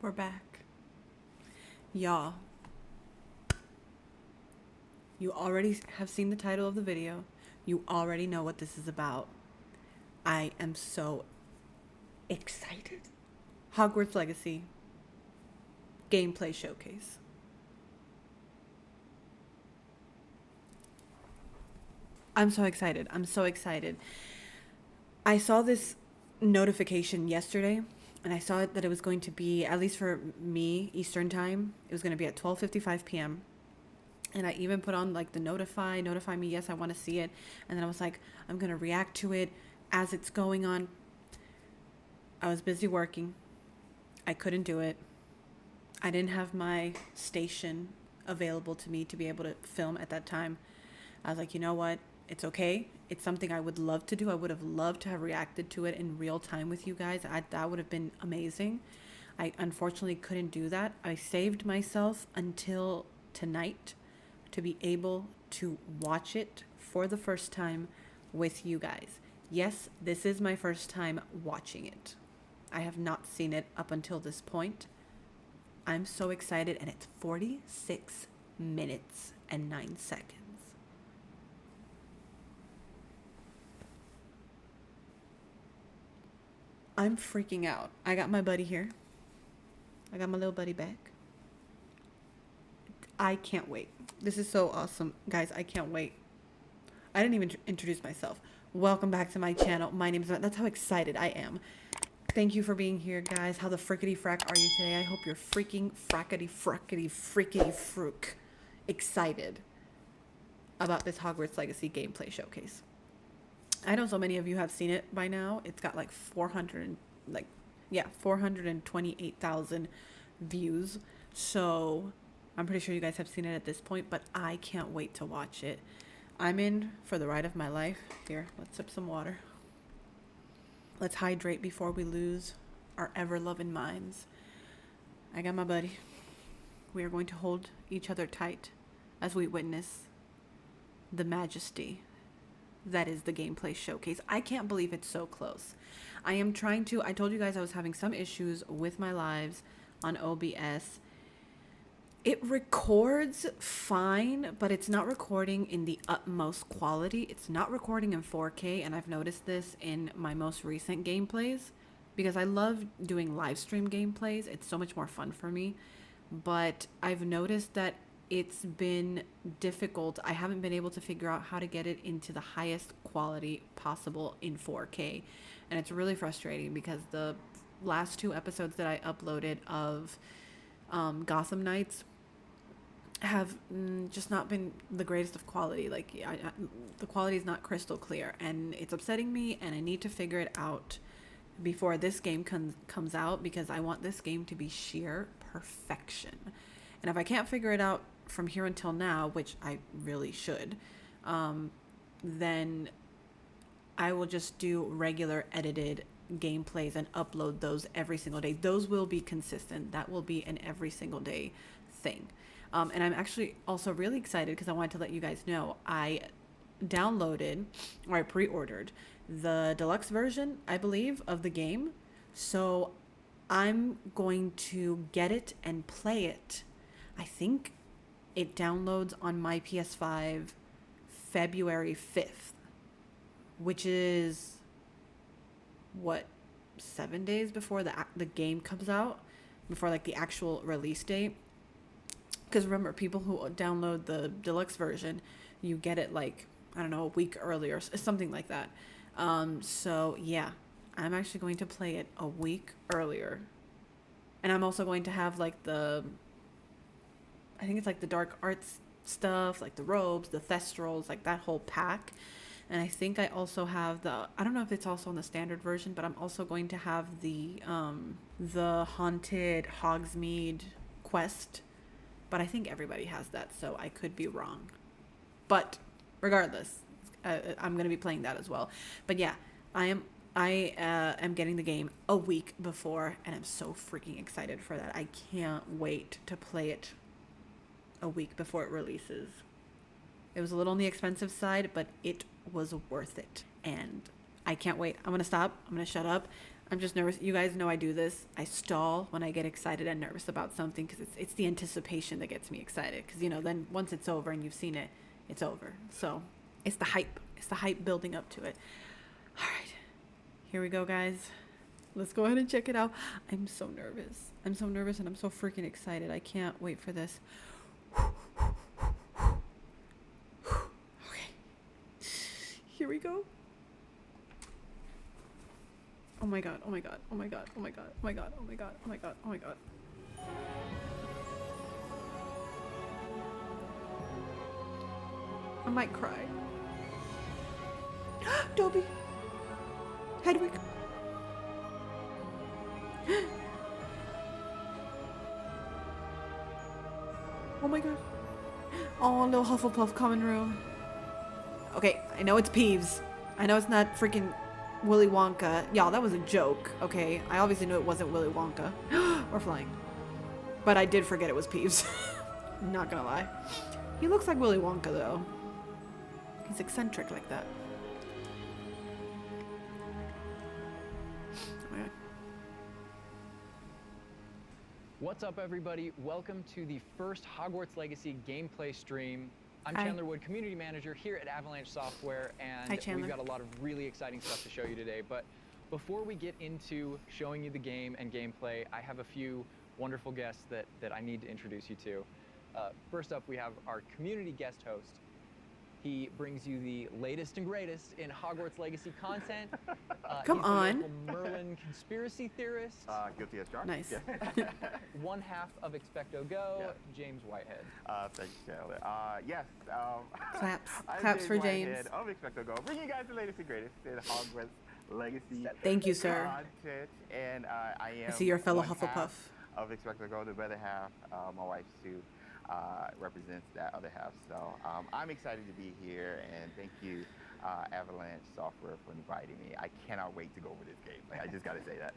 We're back. Y'all, you already have seen the title of the video. You already know what this is about. I am so excited. Hogwarts Legacy gameplay showcase. I'm so excited. I'm so excited. I saw this notification yesterday and I saw that it was going to be, at least for me, Eastern time, it was going to be at 12:55 p.m. And I even put on like the notify me, yes, I want to see it. And then I was like, I'm going to react to it as it's going on. I was busy working. I couldn't do it. I didn't have my station available to me to be able to film at that time. I was like, you know what? It's okay. It's something I would love to do. I would have loved to have reacted to it in real time with you guys. That would have been amazing. I unfortunately couldn't do that. I saved myself until tonight to be able to watch it for the first time with you guys. Yes, this is my first time watching it. I have not seen it up until this point. I'm so excited, and it's 46 minutes and 9 seconds. I'm freaking out. I got my buddy here. I got my little buddy back. I can't wait. This is so awesome. Guys, I can't wait. I didn't even introduce myself. Welcome back to my channel. My name is... That's how excited I am. Thank you for being here, guys. How the frickety frack are you today? I hope you're freaking frackety frackety freakity frook excited about this Hogwarts Legacy gameplay showcase. I know so many of you have seen it by now. It's got like 428,000 views. So I'm pretty sure you guys have seen it at this point, but I can't wait to watch it. I'm in for the ride of my life. Here, let's sip some water. Let's hydrate before we lose our ever-loving minds. I got my buddy. We are going to hold each other tight as we witness the majesty that is the gameplay showcase. I can't believe it's so close. I told you guys I was having some issues with my lives on OBS. It records fine, but it's not recording in the utmost quality. It's not recording in 4K, and I've noticed this in my most recent gameplays because I love doing live stream gameplays. It's so much more fun for me, but I've noticed that it's been difficult. I haven't been able to figure out how to get it into the highest quality possible in 4K, and it's really frustrating because the last 2 episodes that I uploaded of Gotham Knights have just not been the greatest of quality. Like the quality is not crystal clear, and it's upsetting me, and I need to figure it out before this game comes out because I want this game to be sheer perfection. And if I can't figure it out from here until now, which I really should, then I will just do regular edited gameplays and upload those every single day. Those will be consistent. That will be an every single day thing. And I'm actually also really excited because I wanted to let you guys know I downloaded, or I pre-ordered the deluxe version, I believe, of the game. So I'm going to get it and play it. I think it downloads on my PS5 February 5th, which is what, 7 days before the game comes out, before like the actual release date. Because remember, people who download the deluxe version, you get it like, I don't know, a week earlier, something like that. So yeah, I'm actually going to play it a week earlier. And I'm also going to have like I think it's like the dark arts stuff, like the robes, the thestrals, like that whole pack. And I think I also have I don't know if it's also in the standard version, but I'm also going to have the haunted Hogsmeade quest. But I think everybody has that, so I could be wrong. But regardless, I'm going to be playing that as well. But yeah, I am getting the game a week before, and I'm so freaking excited for that. I can't wait to play it a week before it releases. It was a little on the expensive side, but it was worth it. And I can't wait. I'm going to stop. I'm going to shut up. I'm just nervous. You guys know I do this. I stall when I get excited and nervous about something because it's the anticipation that gets me excited. Because, you know, then once it's over and you've seen it, it's over. So it's the hype. It's the hype building up to it. All right. Here we go, guys. Let's go ahead and check it out. I'm so nervous. I'm so nervous and I'm so freaking excited. I can't wait for this. Okay. Here we go. Oh my god, oh my god, oh my god, oh my god, oh my god, oh my god, oh my god, oh my god. I might cry. Dobby! Hedwig! Oh my god. Oh, little Hufflepuff common room. Okay, I know it's Peeves. I know it's not freaking Willy Wonka. Y'all, that was a joke, okay? I obviously knew it wasn't Willy Wonka. We're flying. But I did forget it was Peeves. Not gonna lie. He looks like Willy Wonka, though. He's eccentric like that. Oh my god. What's up, everybody? Welcome to the first Hogwarts Legacy gameplay stream. I'm Hi. Chandler Wood, Community Manager here at Avalanche Software, and Hi, Chandler. we've got a lot of really exciting stuff to show you today. But before we get into showing you the game and gameplay, I have a few wonderful guests that I need to introduce you to. First up, we have our community guest host. He brings you the latest and greatest in Hogwarts Legacy content. Come he's on. The local Merlin conspiracy theorist. Guilty as charged. Nice. Yeah. One half of Expecto Go, Yeah. James Whitehead. Thanks, Chandler. Yes. Claps. I'm Claps for Whitehead James. of Expecto Go, bringing you guys the latest and greatest in Hogwarts Legacy Thank you, sir. content. And I am. I see you're a fellow one Hufflepuff. half of Expecto Go, the other half, my wife Sue, represents that other half. So I'm excited to be here, and thank you, Avalanche Software, for inviting me. I cannot wait to go over this game. Like, I just got to say that.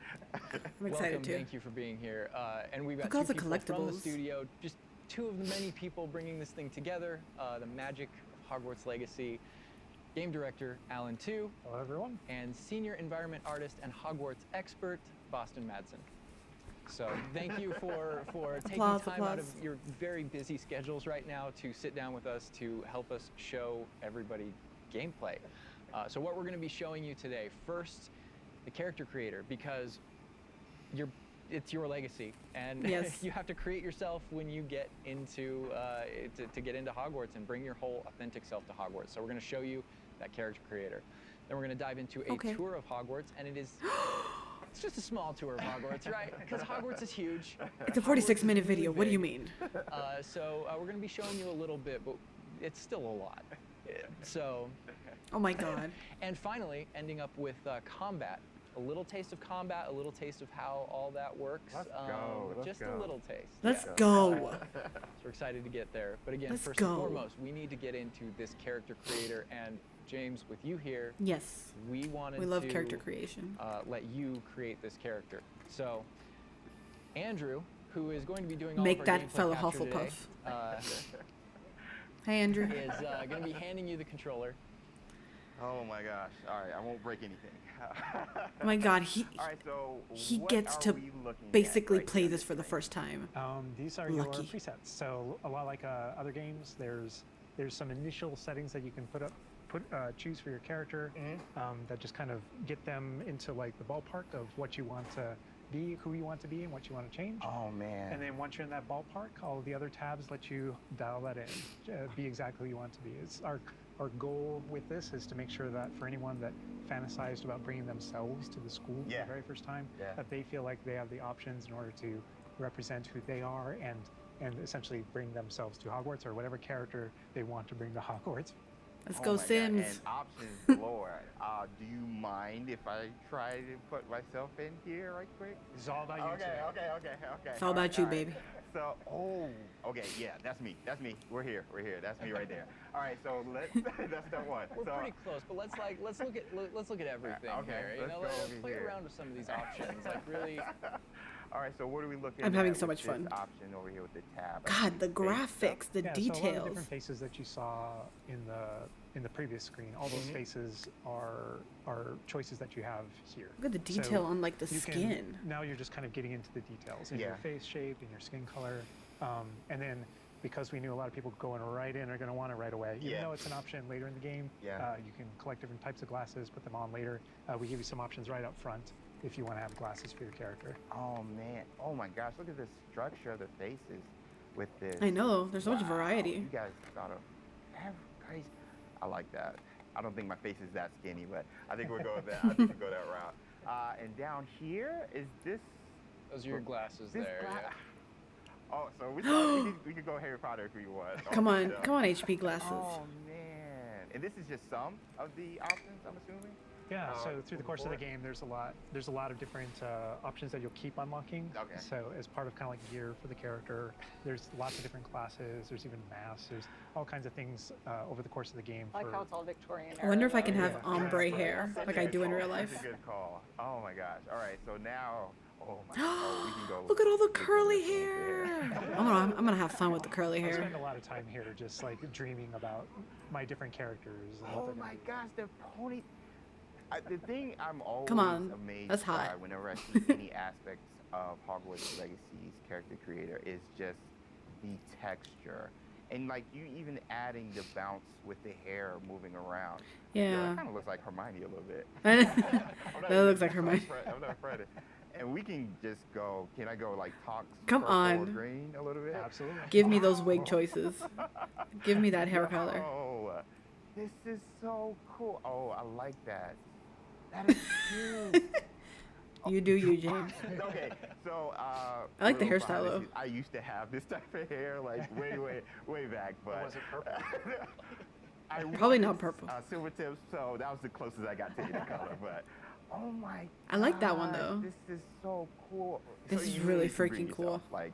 I'm excited Welcome, too. thank you for being here. And we've got Look at all two the people from the collectibles. studio, just two of the many people bringing this thing together. The magic of Hogwarts Legacy. Game director, Alan Tu. Hello, everyone. And senior environment artist and Hogwarts expert, Boston Madsen. So thank you for taking Applause, time out of applause. your very busy schedules right now to sit down with us to help us show everybody gameplay. So what we're going to be showing you today, first, the character creator, because it's your legacy, and Yes. you have to create yourself when you get into to get into Hogwarts and bring your whole authentic self to Hogwarts. So we're going to show you that character creator. Then we're going to dive into a Okay. tour of Hogwarts, and it is it's just a small tour of Hogwarts, right? Because Hogwarts is huge. It's a 46-minute video. What do you mean? So we're going to be showing you a little bit, but it's still a lot. So, Oh my god. and finally, ending up with combat. A little taste of combat, a little taste of how all that works. Let's go, let's just go. a little taste. Let's Yeah. go. So we're excited to get there. But again, Let's first go. and foremost, we need to get into this character creator. And James, with you here, Yes. we wanted We love to character creation. let you create this character. So, Andrew, who is going to be doing all Make of our that gameplay fellow capture today, Hufflepuff. Hey, Andrew. is going to be handing you the controller. Oh my gosh. All right, I won't break anything. Oh my god. He All right, so he what gets are to we looking at basically right play here this on for the screen? first time. These are your Lucky. presets. So a lot like other games, there's some initial settings that you can choose for your character that just kind of get them into like the ballpark of what you want to be, who you want to be, and what you want to change. Oh man. And then once you're in that ballpark, all the other tabs let you dial that in, be exactly who you want to be. It's our goal with this is to make sure that for anyone that fantasized about bringing themselves to the school for Yeah. the very first time, Yeah. that they feel like they have the options in order to represent who they are and essentially bring themselves to Hogwarts or whatever character they want to bring to Hogwarts. Let's Oh go, my God, Sims. and options galore. Do you mind if I try to put myself in here right quick? This is all about you today. Okay. It's all about you, baby. So, okay, yeah, that's me. We're here. That's me right there. All right, so that's step one. We're so, pretty close, but let's look at everything Okay, here. You let's know, go let's over play here. around with some of these options. Like really, All right, so what are we looking I'm at having so with much this fun. option over here with the tab? I God, see the face stuff. graphics, the Yeah, so a lot of the details. different faces that you saw in the previous screen, all those faces are choices that you have here. Look at the So detail on like the you can- skin. now you're just kind of getting into the details in Yeah. your face shape, in your skin color, and then because we knew a lot of people going right in are going to want it right away. Even Yeah. though it's an option later in the game, Yeah. you can collect different types of glasses, put them on later. We give you some options right up front if you want to have glasses for your character. Oh man, oh my gosh, look at the structure of the faces with this. I know, there's so much Wow, variety. You guys thought of guys. I like that. I don't think my face is that skinny, but I think we'll go with that. I think we'll go that route. And down here is this. Those are your glasses This there. gla- Yeah. Oh, so we could go Harry Potter if we want. Come on, Yeah. come on, HP glasses. Oh man, and this is just some of the options, I'm assuming. Yeah, so through the moving course of the forward. game, there's a lot of different options that you'll keep unlocking. Okay. So as part of kind of like gear for the character, there's lots of different classes. There's even masks. There's all kinds of things over the course of the game. I like for, how it's all Victorian. I wonder if I era, can though. have Yeah. ombre hair That's like a I good do in call. real life. That's a good call. Oh my gosh. All right, so now, oh my, oh, we can go. Look at all the we can curly look into hair. I'm gonna have fun with the curly I hair. spend a lot of time here just like dreaming about my different characters. And what Oh they're gonna my be. gosh, the pony. The thing I'm always Come on, amazed that's by hot. whenever I see any aspects of Hogwarts Legacy's character creator is just the texture. And like you even adding the bounce with the hair moving around. Yeah. It kind of looks like Hermione a little bit. That looks like Hermione. I'm not afraid of. And we can just go. Can I go like talk Come purple or on. green a little bit? Absolutely. Give me those wig choices. Give me that hair color. Oh, this is so cool. Oh, I like that. That is cute. You do you, James. Okay, so I like the little hairstyle, behind though. scenes, I used to have this type of hair like way back, but was it purple? I Probably not wanted, purple. Silver tips, so that was the closest I got to any color. But oh my! I like that one, gosh, though. This is so cool. This So is you really can bring freaking cool. yourself, Like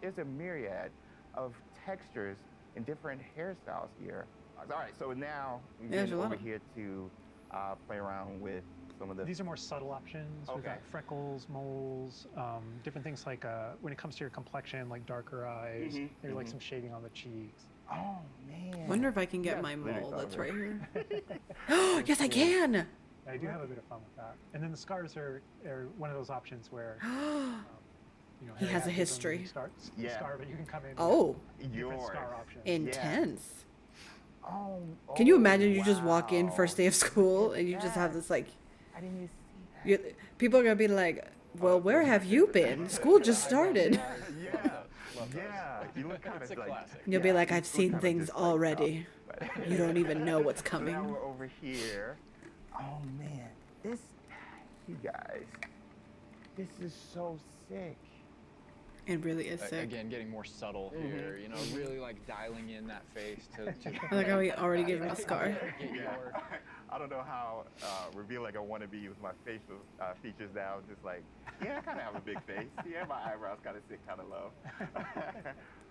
it's a myriad of textures and different hairstyles here. All right, so now we're Yeah, there's getting a lot over of- here to play around with some of the. These are more subtle options. We've Okay. got freckles, moles, different things like when it comes to your complexion, like darker eyes, Mhm, maybe like some shading on the cheeks. Oh man! Wonder if I can get Yeah, my really mole thought that's of it. right here. Yes, I can. I do have a bit of fun with that. And then the scars are one of those options where you know He Harry has a his own history. Yeah. Scar, but you can come in. Oh, with different Yours. scar options. intense. Oh, Can you imagine you just walk in wow. first day of school and you just have Yes. this like, I didn't even see that. people are gonna be like, well, where have you been? School just started. Yeah, Love those. yeah. You look kind It's of a like. classic. You'll be yeah, like, you I've look seen kinda things just like already. tough, but- You don't even know what's So now coming. we're over here. Oh man, this, you guys, this is so sick. It really is sick. Again, getting more subtle here. You know, really like dialing in that face to. I like how we already gave him a scar. Get your- I don't know how revealing I want to be with my facial features now. Just like, yeah, I kind of have a big face. Yeah, my eyebrows kind of sick, kind of low.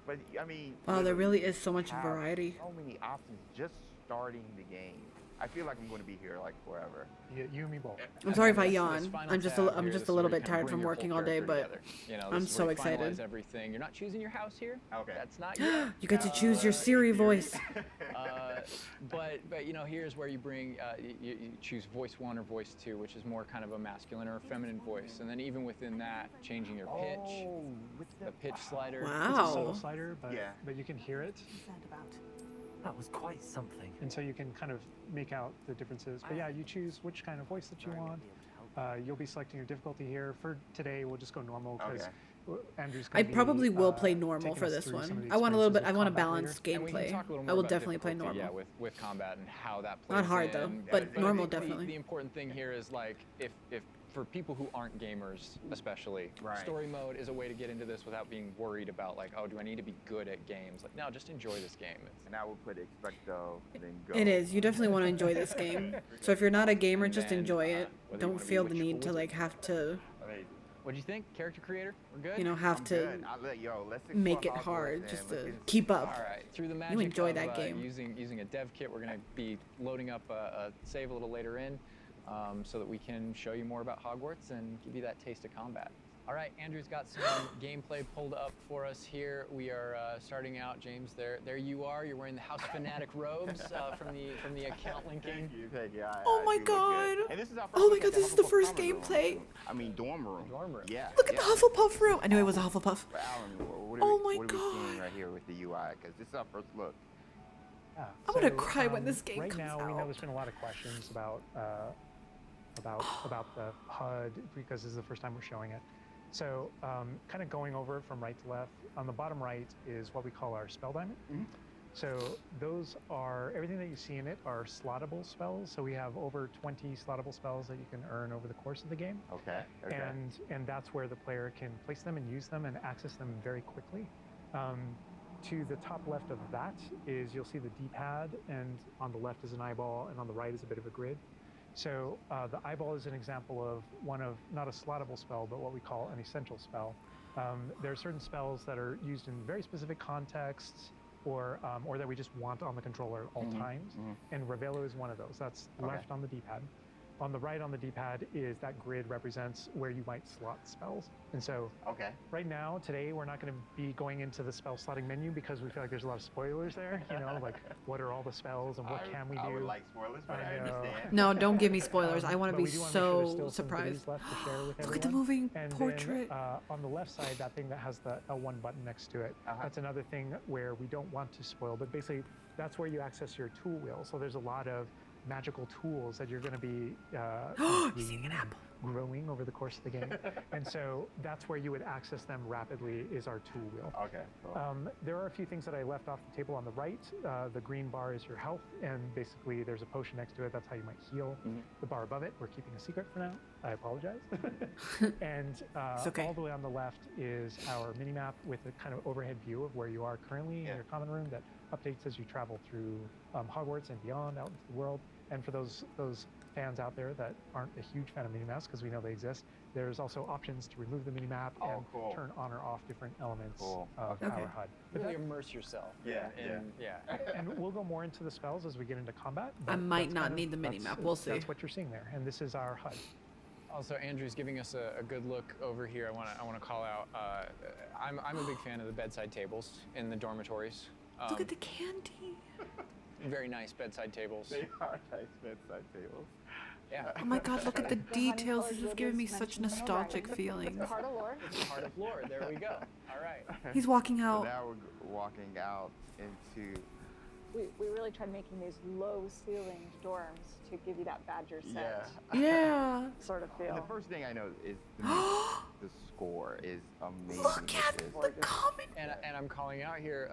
But I mean, Wow, there literally really is so much have variety. So many options just starting the game. I feel like I'm going to be here like forever. You and me both. I'm sorry if I This yawn. final I'm just tab I'm here, just this a is little where you bit kinda tired bring from your working full all day, character but together. You know, I'm this is so where you excited. finalize everything. You're not choosing your house here. Okay. That's not yet. you get to choose your Siri voice. But you know, here's where you bring you choose voice 1 or voice 2, which is more kind of a masculine or a feminine voice, and then even within that, changing your pitch, Oh, with the pitch slider. It's a Wow. subtle slider, but Yeah. you can hear it, That was quite something. and so you can kind of make out the differences. But yeah, you choose which kind of voice that you want. You'll be selecting your difficulty here. For today, we'll just go normal because Okay. Andrew's I gonna be, probably will play normal taking for us this through some of one. the I want a little bit. experiences I want a with combat balanced And we can gameplay. talk a little I more will about definitely play difficulty, normal. Yeah, with combat and how that plays Not hard though, in. but I normal I think definitely. The important thing here is like if for people who aren't gamers, especially, Right. story mode is a way to get into this without being worried about like, oh, do I need to be good at games? Like, no, just enjoy this game. And I will put expecto, then go. It is. You definitely want to enjoy this game. So if you're not a gamer, And just then, enjoy it. whether you Don't wanna be feel the which need to wizard. like have to, Amazing. What'd you think, character creator? We're good. you know, have I'm to good. Let's make it explore Hogwarts hard and just let's to get- keep All up. right, through the magic enjoy of, that game. using a dev kit, we're gonna be loading up a save a little later in, so that we can show you more about Hogwarts and give you that taste of combat. All right, Andrew's got some gameplay pulled up for us here. We are starting out, James. There you are. You're wearing the House Fanatic robes from the account linking. Thank you. Oh my do look good. god. And this is our first Oh my look god, at this is the Hufflepuff first common room. gameplay. I mean, dorm room. Dorm room. Yeah. Look at the yeah. Hufflepuff room. I knew it was a Hufflepuff. But Alan, what Oh are my we seeing God. right here with the UI? Because this is our first look. Yeah. I'm gonna cry when this game right comes now, we know out. there's been a lot of questions about the HUD because this is the first time we're showing it. So, kind of going over it from right to left. On the bottom right is what we call our spell diamond. Mhm. So those are everything that you see in it are slottable spells. So we have over 20 slottable spells that you can earn over the course of the game. Okay. Okay. And that's where the player can place them and use them and access them very quickly. To the top left of that is you'll see the D-pad, and on the left is an eyeball, and on the right is a bit of a grid. So the eyeball is an example of one of not a slottable spell, but what we call an essential spell. There are certain spells that are used in very specific contexts, or that we just want on the controller at all times. And Revelo is one of those. That's left on the D-pad. On the right on the D-pad is that grid represents where you might slot spells. And so right now, today, we're not going to be going into the spell slotting menu because we feel like there's a lot of spoilers there. You know, like what are all the spells and what can we do? I would like spoilers, but I understand. No, don't give me spoilers. I want to But be we do wanna make sure there's so still some goodies surprised. left to share with Look at the everyone. moving And portrait. then on the left side, that thing that has the L1 button next to it, that's another thing where we don't want to spoil, but basically that's where you access your tool wheel. So there's a lot of magical tools that you're going to be He's eating an apple. growing over the course of the game. And so that's where you would access them rapidly is our tool wheel. Okay. Cool. There are a few things that I left off the table on the right. The green bar is your health, and basically there's a potion next to it. That's how you might heal. The bar above it, we're keeping a secret for now. I apologize. And okay. all the way on the left is our mini-map with a kind of overhead view of where you are currently in your common room that updates as you travel through Hogwarts and beyond out into the world. And for those fans out there that aren't a huge fan of minimaps, because we know they exist, there's also options to remove the minimap and turn on or off different elements of our HUD. But Really immerse yourself. Yeah. and we'll go more into the spells as we get into combat. I but might that's not kind of- need the that's- minimap. We'll see. That's what you're seeing there, and this is our HUD. Also, Andrew's giving us a good look over here. I want to call out. I'm a big fan of the bedside tables in the dormitories. Look at the candy. Very nice bedside tables. They are nice bedside tables. Yeah. Oh my god, look at the details. This is giving me such nostalgic feelings. Heart of lore. It's Heart of Lore. There we go. All right. He's walking So out. now we're walking out into. We really tried making these low-ceilinged dorms to give you that Badger set Yeah. sort of And the feel. first thing I know is the score is amazing. Look at This is- the common. And I'm calling out here.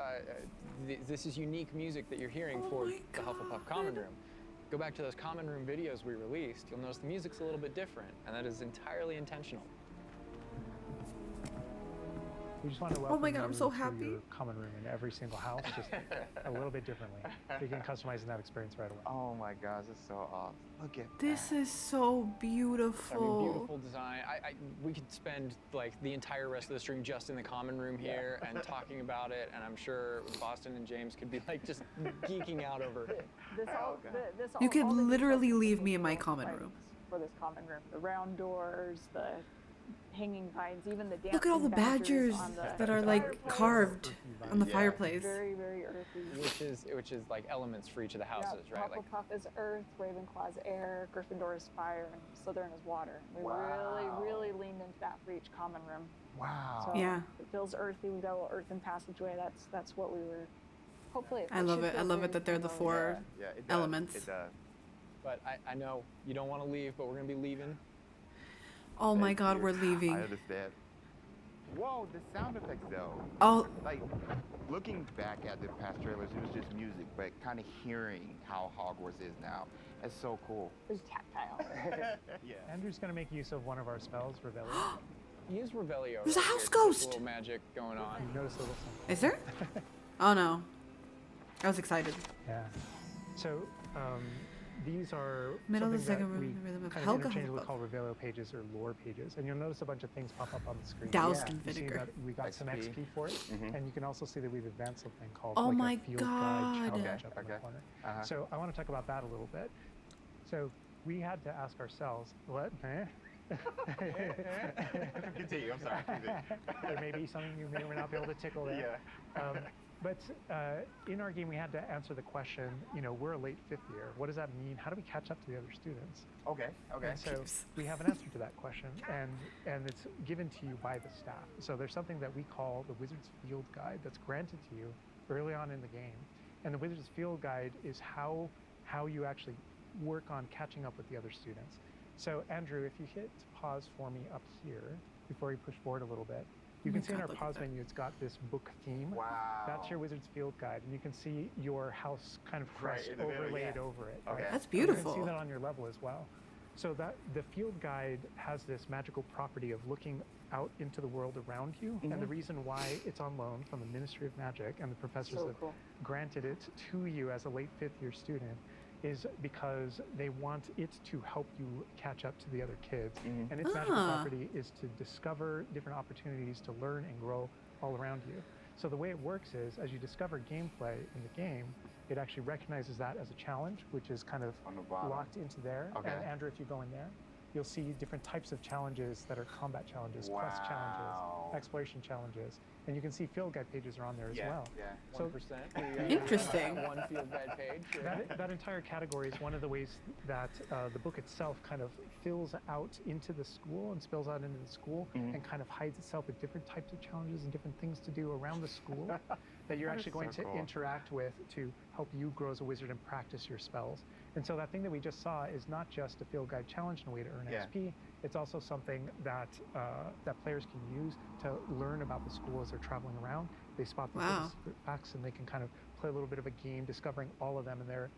This is unique music that you're hearing Oh for my the Hufflepuff Common Room. Go back to those Common Room videos we released. You'll notice the music's a little bit different, and that is entirely intentional. We just want to welcome my God, I'm you so to happy. your common room in every single house, just a little bit differently. So you can customize that experience right away. Oh my gosh, it's so awesome. Look at This that. is so I mean, beautiful. beautiful design. We could spend like the entire rest of the stream just in the common room here and talking about it, and I'm sure Boston and James could be like just geeking out over it. This all, this You all, could all the literally details leave that me in my we common built, room. For this common room, the round doors, the hanging vines, even the dancing Look at all the badgers on the that are like fireplace. carved on the Yeah. fireplace. Very, very earthy. Which is like elements for each of the houses, Yeah, right? Like Hufflepuff is earth, Ravenclaw's air, Gryffindor is fire, and Slytherin is water. We Wow. really leaned into that for each common room. Wow. So Yeah. it feels earthy. We've got a little earthen passageway. That's what we were. Hopefully, I love should it. I feel love very it that they're the familiar. four Yeah, it does. elements. It does. but I know you don't want to leave, but we're gonna be leaving. Oh my Thank god, you. we're I leaving. understand. Whoa, the sound effects though. Oh, Like, looking back at the past trailers, it was just music, but kind of hearing how Hogwarts is now, it's so cool. It's tactile. Yeah. Andrew's going to make use of one of our spells, Revelio. Use Revelio. There's a right house here. Just ghost! A little magic going on. You notice the little symbol. is there? Oh no. I was excited. Yeah. So these are Middle of the something second that room, we the rhythm of kind Helga of interchangeably Hufflepuff. call Revelio pages or lore pages, and you'll notice a bunch of things pop up on the screen. Doused in You see vinegar. that we got some XP. XP for it, Mhm. and you can also see that we've advanced something called Oh like my a field God. guide challenge Okay, up in the okay. corner. Uh-huh. So I want to talk about that a little bit. So we had to ask ourselves, what? Continue. I'm sorry. Continue. There may be something you may or may not be able to tickle there. Yeah. But in our game, we had to answer the question, we're a late fifth year. What does that mean? How do we catch up to the other students? Okay. Okay. And so we have an answer to that question, and it's given to you by the staff. So there's something that we call the Wizard's Field Guide that's granted to you early on in the game. And the Wizard's Field Guide is how you actually work on catching up with the other students. So Andrew, if you hit pause for me up here, before we push forward a little bit, you can see in our pause menu, it's got this book theme. Wow. That's your Wizard's Field Guide, and you can see your house kind of crest in the middle, overlaid over it. Okay. Right? That's And beautiful. you can see that on your level as well. So that the field guide has this magical property of looking out into the world around you, and the reason why it's on loan from the Ministry of Magic and the professors So have cool. granted it to you as a late fifth year student is because they want it to help you catch up to the other kids. And its magical property is to discover different opportunities to learn and grow all around you. So the way it works is, as you discover gameplay in the game, it actually recognizes that as a challenge, which is kind of On the bottom. locked into there. Okay. And Andrew, if you go in there, you'll see different types of challenges that are combat challenges, quest Wow. challenges, exploration challenges. And you can see field guide pages are on there as well. Yeah. So 1%. Interesting. One field guide page. that entire category is one of the ways that the book itself kind of fills out into the school and spills out into the school and kind of hides itself with different types of challenges and different things to do around the school that you're That is actually going so to cool. interact with to help you grow as a wizard and practice your spells. And so that thing that we just saw is not just a field guide challenge and a way to earn XP. It's also something that that players can use to learn about the school as they're traveling around. They spot these little secret facts, and they can kind of play a little bit of a game discovering all of them. And there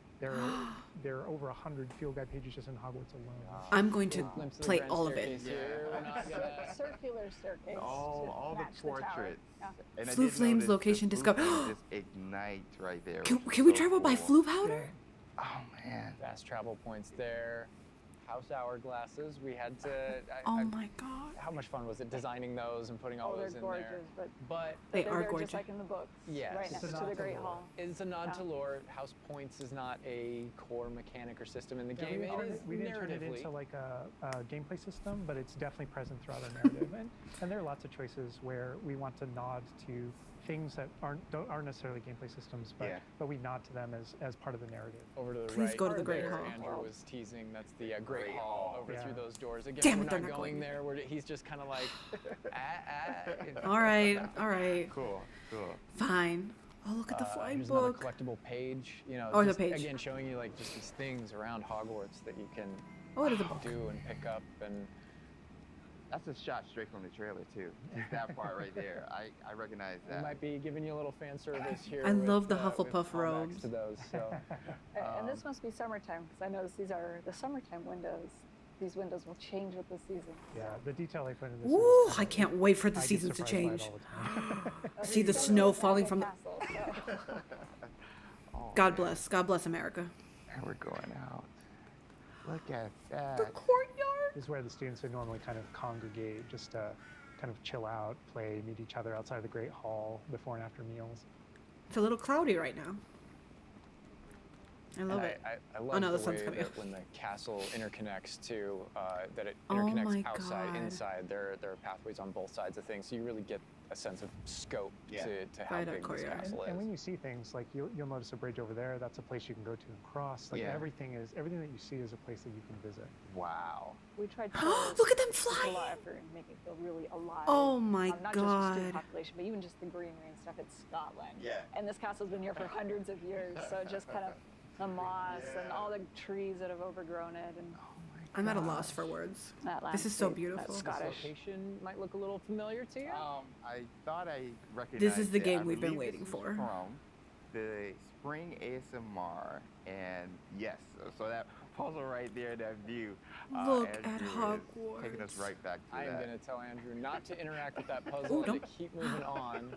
are over 100 field guide pages just in Hogwarts alone. I'm going to Glimpse of the play grand all of it. staircase here. We're not gonna- Circular staircase. All to the match the tower. portraits. Yeah. And I Floo did Flames notice the location Floo discovered. Flames just ignite right there. Can which is we so travel by cool. Floo powder? Oh man. Fast travel points there. House hourglasses. We had to. Oh my god. How much fun was it designing those and putting all Oh, they're those in gorgeous, there? but But They they're are there gorgeous. just like in the books. Yes. Right It's next a to nod the to Great lore. Hall. it's a nod to Yeah. lore. House points is not a core mechanic or system in the Yeah, game. It is we didn't turn it narratively. into like a gameplay system, but it's definitely present throughout our narrative. And there are lots of choices where we want to nod to things that aren't necessarily gameplay systems, but we nod to them as part of the narrative. Over to the Please right. go to the there, Great Hall. Andrew was teasing. That's the Great Hall over Yeah. through those doors. Again, Damn we're it, they're not not going going there. He's just kind of like, All right. Cool. Fine. Oh, look at the flying Here's book. another collectible page. Or the just, page. Again, showing you like just these things around Hogwarts that you can Oh, it is a book. do and pick up and. That's a shot straight from the trailer too. Just that part right there. I recognize We that. might be giving you a little fan service here. I with, love the with Hufflepuff callbacks robes. to those. So, And this must be summertime, because I noticed these are the summertime windows. These windows will change with the season. Yeah, the detail they put in this. Ooh, is I can't wait for the I get seasons to surprised by it change. all the time. See the These snow are falling Magic from the. Castle, so. Oh, God man. bless. God bless America. And we're going out. Look at The that. courtyard. This is where the students would normally kind of congregate, just to kind of chill out, play, meet each other outside the Great Hall before and after meals. It's a little cloudy right now. I love and it. I love no, the the sun's way coming that up. when the castle interconnects to that it Oh interconnects my outside, God. inside. There are pathways on both sides of things, so you really get a sense of scope Yeah. to how Right, big this courtyard. castle is. And when you see things like you'll notice a bridge over there. That's a place you can go to and cross. Like Yeah. everything that you see is a place that you can visit. Wow. We tried to Look at them just a flying. lot of effort and make it feel really alive. Oh my Not just the student god. population, but even just the greenery and stuff. It's Scotland. Yeah. And this castle's been here for hundreds of years, so it just kind of the moss and all the trees that have overgrown it, and I'm at a loss for words. that This is so landscape, beautiful. That This This Scottish. location might look a little familiar to you. I thought I recognized This is the it. game I we've been believe waiting this was for. From the spring ASMR, and yes, so that puzzle right there, that view. Look at Andrew is Hogwarts. taking us right back to I am that. going to tell Andrew not to interact with that puzzle Ooh, and to don't- keep moving on.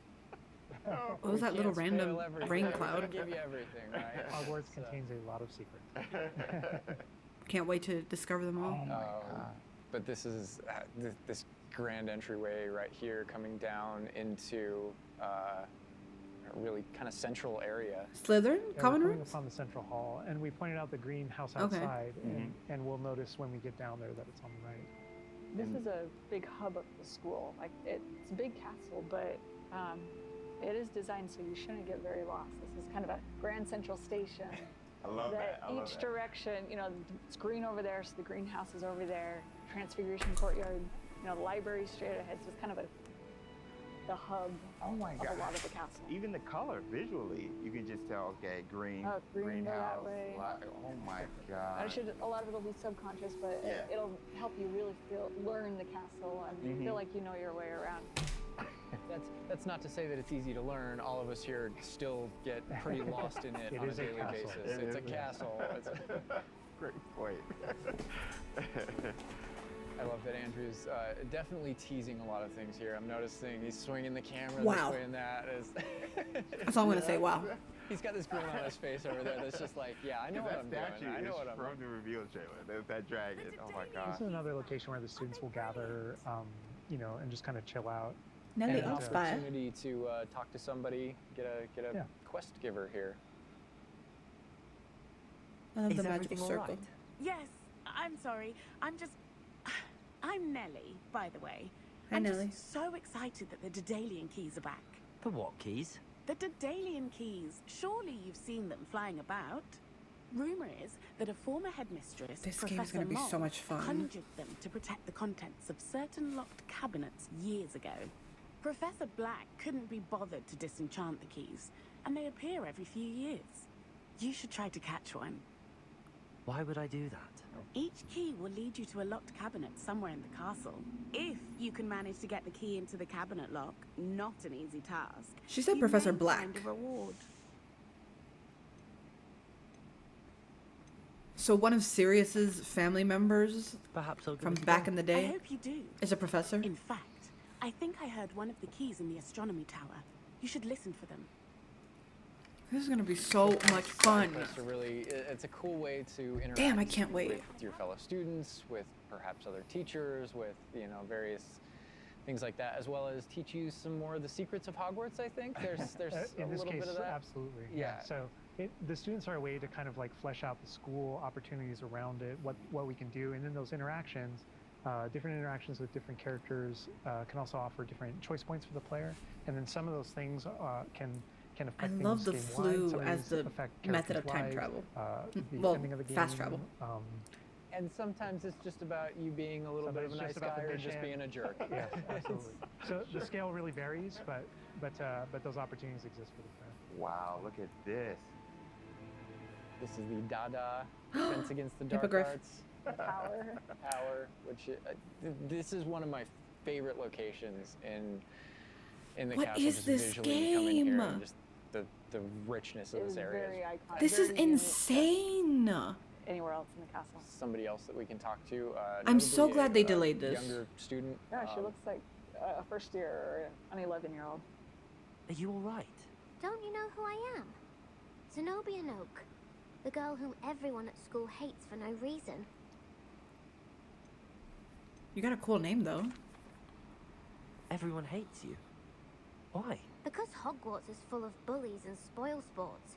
What was that little Can't random spoil everything. rain We're gonna cloud? give you everything, right? Hogwarts So- contains a lot of secrets. Can't wait to discover them all. Oh my Um, God. But this is this grand entryway right here coming down into a really kind of central area. Slytherin? Yeah, Common we're coming rooms? upon the central hall, and we pointed out the greenhouse Okay. outside, and we'll notice when we get down there that it's on the right. This is a big hub of the school. Like it's a big castle, but it is designed so you shouldn't get very lost. This is kind of a grand central station. I love that. I love Each that. direction, it's green over there, so the greenhouse is over there. Transfiguration courtyard, the library straight ahead. So it's kind of the hub Oh my of God. a lot of the castle. Even the color visually, you can just tell. Okay, green. Oh, green, go that greenhouse. way. Oh my God. A lot of it'll be subconscious, but Yeah. it'll help you really learn the castle and feel like you know your way around. That's not to say that it's easy to learn. All of us here still get pretty lost in it It on a is a daily castle. basis. It It's is a a- castle. Great point. I love that Andrew's definitely teasing a lot of things here. I'm noticing he's swinging the camera Wow. this way and that. That's all I'm gonna say. Wow. He's got this grin on his face over there that's just like, yeah, I know what That I'm statue doing. I know is what I'm from the reveal trailer. There's that dragon. Oh my God. This is another location where the students will gather, and just kind of chill out. Nelly And an Oxby. opportunity to talk to somebody, get a Yeah. quest giver here. I love Is the magical everything all circle. right? Yes, I'm sorry. I'm Nellie, by the way. Hi, I'm Nellie. just so excited that the Daedalian keys are back. The what keys? The Daedalian keys. Surely you've seen them flying about. Rumor is that a former headmistress, This game is Professor gonna be so Moll, much fun. conjured them to protect the contents of certain locked cabinets years ago. Professor Black couldn't be bothered to disenchant the keys, and they appear every few years. You should try to catch one. Why would I do that? Each key will lead you to a locked cabinet somewhere in the castle. If you can manage to get the key into the cabinet lock, not an easy task. She said you Professor may Black. find a reward. So one of Sirius's family members Perhaps I'll give from it a back go. in the I day hope you do. is a professor. In fact, I think I heard one of the keys in the astronomy tower. You should listen for them. This is gonna be so much fun. It's it's a cool way to interact. Damn, I can't wait. With your fellow students, with perhaps other teachers, with various things like that, as well as teach you some more of the secrets of Hogwarts. I think there's a In this little case, bit of that. absolutely. Yeah. So the students are a way to kind of like flesh out the school opportunities around it, what we can do, and then those interactions, different interactions with different characters can also offer different choice points for the player, and then some of those things can affect I things love the game-wide. flu Some of as these the affect method of time characters' travel. lives, the Well, ending of the game. fast travel. And sometimes it's just about you being a little bit of a Sometimes nice it's just about guy the or just mission. being a jerk. Yes, absolutely. So the scale really varies, but those opportunities exist for the player. Wow, look at this. This is the Dada Defense Against the Dark Hippogriff. Arts Power. which this is one of my favorite locations in the What castle. is just this visually you come in here game? and just the richness of It this is area. very iconic. This is very unique insane. Anywhere else in the castle. Somebody else that we can talk to. I'm so notably glad they delayed this. Younger student. Yeah, she looks like a first year or an 11-year-old. Are you all right? Don't you know who I am? Zenobia Noak, the girl whom everyone at school hates for no reason. You got a cool name though. Everyone hates you. Why? Because Hogwarts is full of bullies and spoil sports.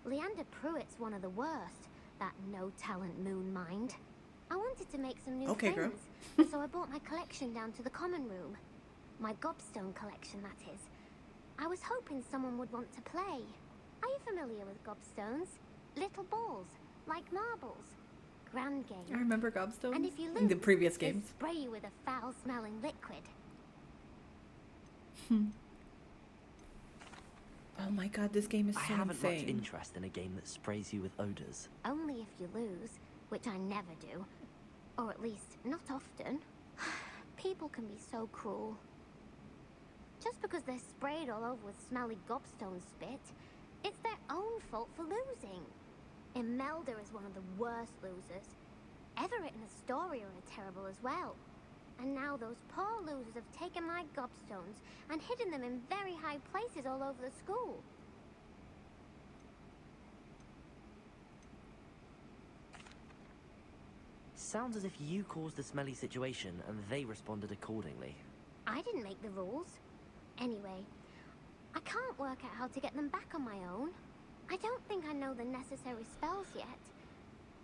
Leander Pruitt's one of the worst, that no-talent moon mind. I wanted to make some new Okay, girl. friends, so I brought my collection down to the common room. My gobstone collection, that is. I was hoping someone would want to play. Are you familiar with gobstones? Little balls, like marbles. Grand I game. remember Gobstones And if you in the lose, previous they games. spray you with a foul-smelling liquid. Oh my god, this game is I so haven't much insane. interest in a game that sprays you with odors. Only if you lose, which I never do. Or at least, not often. People can be so cruel. Just because they're sprayed all over with smelly gobstone spit, it's their own fault for losing. Imelda is one of the worst losers. Everett and Astoria are terrible as well. And now those poor losers have taken my gobstones and hidden them in very high places all over the school. Sounds as if you caused the smelly situation and they responded accordingly. I didn't make the rules. Anyway, I can't work out how to get them back on my own. I don't think I know the necessary spells yet.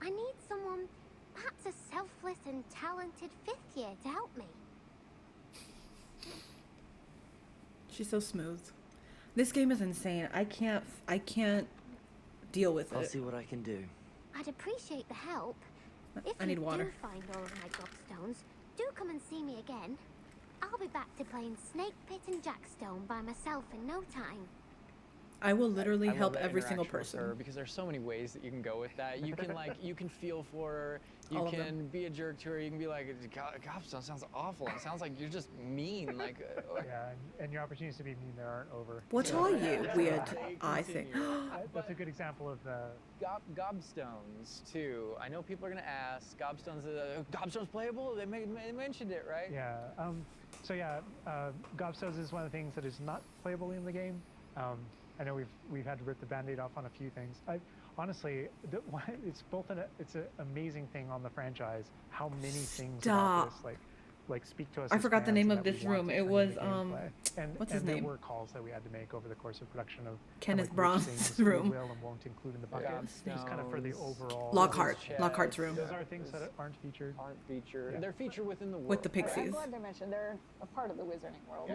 I need someone Matt's a selfless and talented 5th year to help me. She's so smooth. This game is insane. I can't deal with I'll it. see what I can do. I'd appreciate the help. If I need you water. do find all of my gobstones, do come and see me again. I'll be back to playing Snake Pit and Jackstone by myself in no time. I will literally I love help that every single interaction with her person. because there's so many ways that you can go with that. You can you can feel for her. You All of them. can be a jerk to her. You can be like, Gobstone sounds awful. It sounds like you're just mean. Like, Yeah, and your opportunities to be mean there aren't over. What So are you, weird They eye thing? continue. that's a good example of the. Gobstones too. I know people are gonna ask. Gobstones playable? They mentioned it, right? Yeah. So yeah, Gobstones is one of the things that is not playable in the game. I know we've had to rip the Band-Aid off on a few things. Honestly, it's it's an amazing thing on the franchise how many things about Stop. this like speak to us. I as forgot the fans name and of that we this want room. to It turn was, into gameplay. And what's his name? There were calls that we had to make over the course of production of Kenneth which Branagh's things we room. will and won't include in the bucket. Just kind of for the Gobstones. overall. Lockhart. Chest. Lockhart's room. Those are things that aren't featured. Aren't featured. Yeah. They're featured within the world. With the I'm pixies. glad they mentioned they're a part of the wizarding world.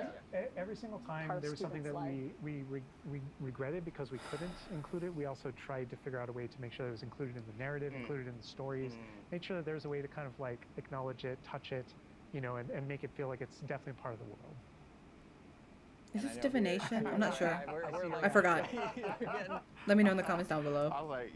Every single time Part of there was something that Steven's we regretted because we couldn't include it. We also tried to figure out a way to make sure that it was included in the narrative, included in the stories, make sure that there's a way to kind of like acknowledge it, touch it, and make it feel like it's definitely part of the world. Is And this I know divination? I'm not sure. we're I forgot. You're getting- Let me know in the comments down below. I was like,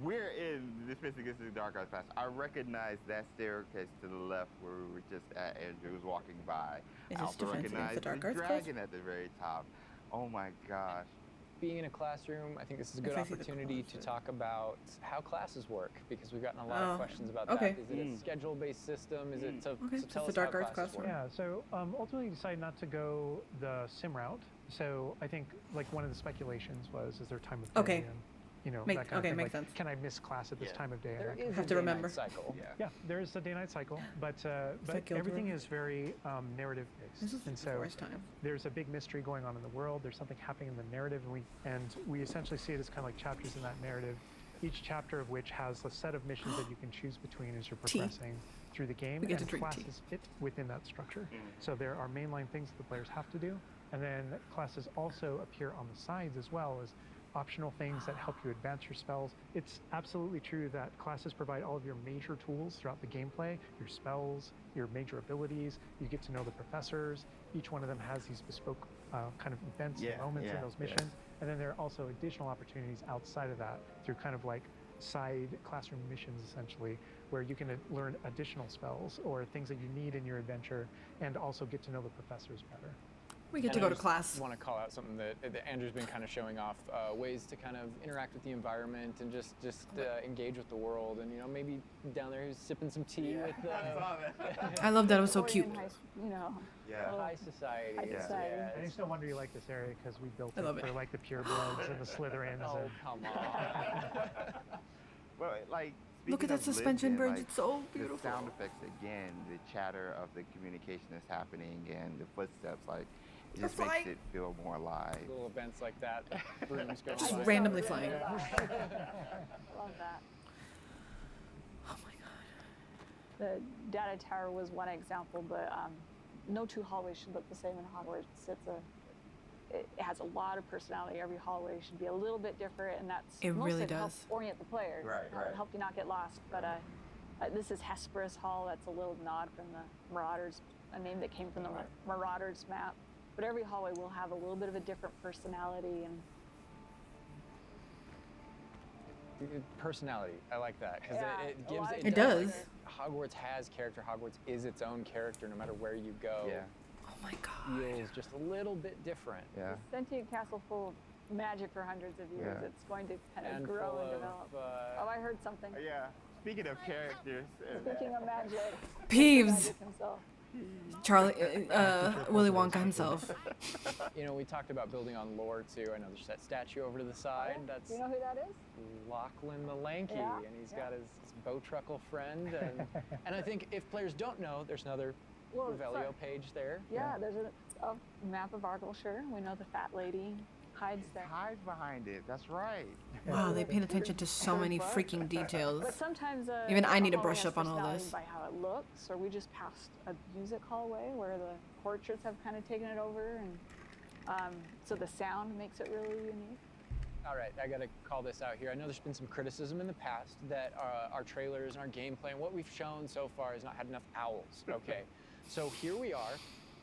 we're in the Dismissing Against the Dark Arts Pass. I recognize that staircase to the left where we were just at. Andrew was walking by. Is I this also Defense Against recognize the Dark the Arts Pass? dragon at the very top. Oh my gosh. Being in a classroom, I think this is a If good I see the opportunity to closet. talk about how classes work because we've gotten a lot Oh, of questions about okay. that. Is it a schedule-based system? Is it so? Okay, So just tell the us Dark how Arts classes class work. Yeah, so ultimately decided not to go the sim route. So I think like one of the speculations was, is there time of day? Okay. And, that Make- kind of okay, thing. makes like, sense. Can I miss class at this Yeah. time of day? There And that is Have a to day-night remember. cycle. Yeah, there is the day-night cycle, but killed everything her. is very narrative-based. This is and the so first time. there's a big mystery going on in the world. There's something happening in the narrative, and we essentially see it as kind of like chapters in that narrative. Each chapter of which has a set of missions that you can choose between as you're Tea. progressing through the game, We get to and drink tea. classes fit within that structure. So there are mainline things that the players have to do, and then classes also appear on the sides as well as optional things that help you advance your spells. It's absolutely true that classes provide all of your major tools throughout the gameplay, your spells, your major abilities. You get to know the professors. Each one of them has these bespoke kind of events and moments in those missions. And then there are also additional opportunities outside of that through kind of like side classroom missions essentially, where you can learn additional spells or things that you need in your adventure and also get to know the professors better. We get And to I go to just class. want to call out something that Andrew's been kind of showing off, ways to kind of interact with the environment and just engage with the world. And maybe down there he's sipping some tea with I love that. It was so Victorian cute. Yeah. high society. High society. Yes. And it's no wonder you like this area because we built I it love for it. like the purebloods and the Slytherins. Oh, and come on. Well, like, Look at speaking that of suspension lived in, bridge. like, It's so the beautiful. sound effects again, the chatter of the communication that's happening and the footsteps, like, it just They're makes flying. it feel more alive. Little events like that, brooms going Just by. randomly flying. Love that. Oh my god. The data tower was one example, but no two hallways should look the same in Hogwarts. It has a lot of personality. Every hallway should be a little bit different, and that's It mostly really to help does. orient the player, Right. help you not get lost. But this is Hesperus Hall. That's a little nod from the Marauders, a name that came from the Marauders map. But every hallway will have a little bit of a different personality, and Personality. I like that because Yeah, it a gives lot of It does. character. Hogwarts has character. Hogwarts is its own character no matter where you go. Yeah. Oh my god. Feels just a little bit different. Yeah. sentient castle full of magic for hundreds of years. Yeah. It's going to kind of And grow full and of, develop. Oh, I heard something. Yeah. Speaking of characters, Speaking of magic, Peeves. magic himself. Charlie, Willy Wonka himself. We talked about building on lore too. I know there's that statue over to the side. That's Do you know who that is? Lachlan the Lanky, Yeah, and he's got his Bowtruckle friend. And I think if players don't know, there's another Well, Revelio sorry. page there. Yeah, there's a map of Argyllshire. We know the fat lady. hides there. Hides behind it. That's right. Wow, they paid attention to so many freaking details. But sometimes Even I need to a brush hallway up on has all personality this. by how it looks, or we just passed a music hallway where the portraits have kind of taken it over, and so the sound makes it really unique. All right, I gotta call this out here. I know there's been some criticism in the past that our trailers and our gameplay and what we've shown so far has not had enough owls. Okay, so here we are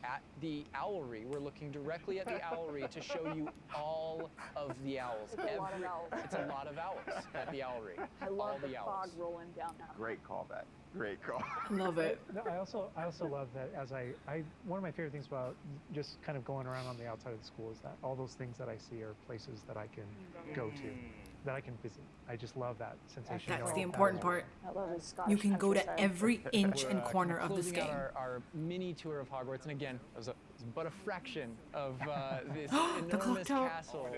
at the owlery. We're looking directly at the owlery to show you all of the owls. It's a lot of owls. It's a lot of owls at the owlery. I all love the the fog owls. rolling down that. Great callback. Great call. Love it. No, I also love that as I one of my favorite things about just kind of going around on the outside of the school is that all those things that I see are places that I can go to, that I can visit. I just love that sensation. That's knowing the that important is- part. I love his Scottish You can go to countryside. every inch and We're, corner of this closing game. out our mini tour of Hogwarts, and again, it was but a fraction of this The clock enormous tower. castle.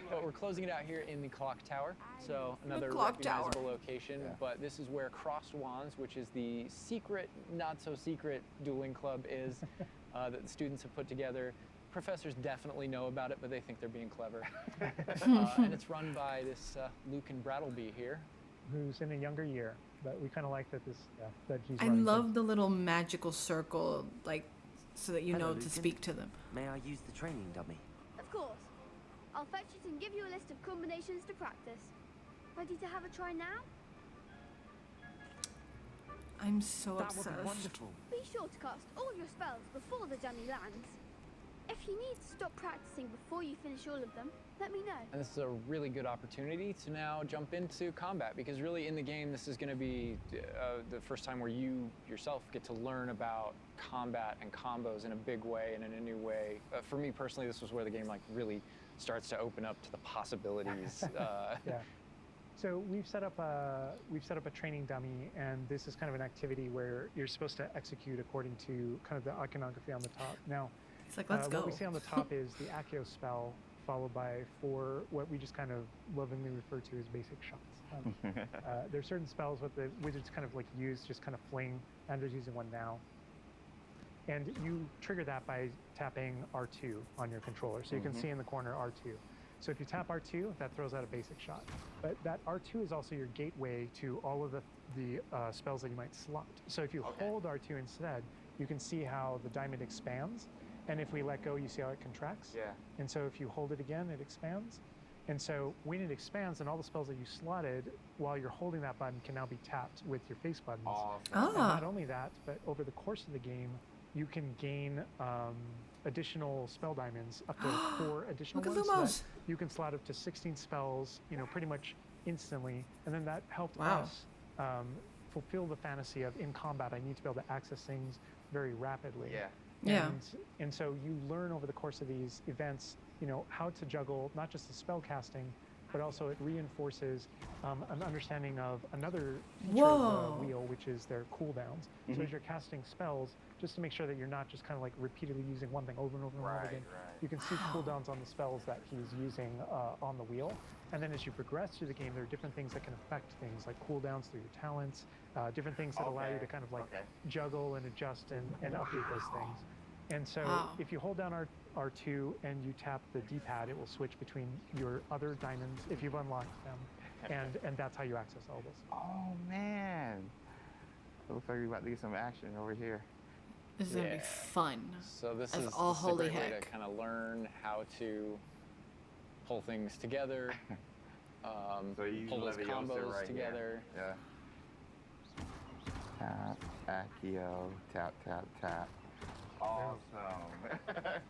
But we're closing it out here in the clock tower, so another clock tower. recognizable location. Yeah. But this is where Crossed Wands, which is the secret, not so secret dueling club, is that the students have put together. Professors definitely know about it, but they think they're being clever. And it's run by this Lucan Brattleby here. Who's in a younger year, but we kind of like that that he's. I running love the little magical circle, like, so that you Hello, know to Lucan. speak to them. May I use the training dummy? Of course. I'll fetch it and give you a list of combinations to practice. Ready to have a try now? I'm so That would be obsessed. wonderful. Be sure to cast all your spells before the dummy lands. If you need to stop practicing before you finish all of them, let me know. And this is a really good opportunity to now jump into combat, because really in the game this is going to be the first time where you yourself get to learn about combat and combos in a big way and in a new way. For me personally, this was where the game like really starts to open up to the possibilities. Yeah. So we've set up a training dummy, and this is kind of an activity where you're supposed to execute according to kind of the iconography on the top. Now, It's like, let's go. what we see on the top is the Accio spell, followed by 4 what we just kind of lovingly refer to as basic shots. There are certain spells what the wizards kind of like use, just kind of fling. Andrew's using one now. And you trigger that by tapping R2 on your controller. So you can see in the corner R2. So if you tap R2, that throws out a basic shot. But that R2 is also your gateway to all of the spells that you might slot. So if you hold R2 instead, you can see how the diamond expands. And if we let go, you see how it contracts. Yeah. And so if you hold it again, it expands. And so when it expands, then all the spells that you slotted while you're holding that button can now be tapped with your face buttons. Awesome. And Ah, not only that, but over the course of the game, you can gain additional spell diamonds, up to 4 additional look at ones. So Lumos. that you can slot up to 16 spells, pretty much instantly. And then that helped Wow. us fulfill the fantasy of in combat, I need to be able to access things very rapidly. Yeah. Yeah. And so you learn over the course of these events, how to juggle not just the spell casting, but also it reinforces an understanding of another feature of Whoa. the wheel, which is their cooldowns. So as you're casting spells, just to make sure that you're not just kind of like repeatedly using one thing over and over and over Right, again, right. you can see cooldowns on the spells that he's using on the wheel. And then as you progress through the game, there are different things that can affect things like cooldowns through your talents, different things that allow you to kind of like juggle and adjust and update those things. And so Wow. if you hold down R2 and you tap the D-pad, it will switch between your other diamonds if you've unlocked them. And that's how you access all this. Oh man. It looks like we're about to get some action over here. this is gonna be Yeah. fun. So this That's is all a holy great way heck. to kind of learn how to pull things together, So you pull those Leviosa combos right together. Here. Yeah. Tap, Accio, tap, tap, tap. Awesome.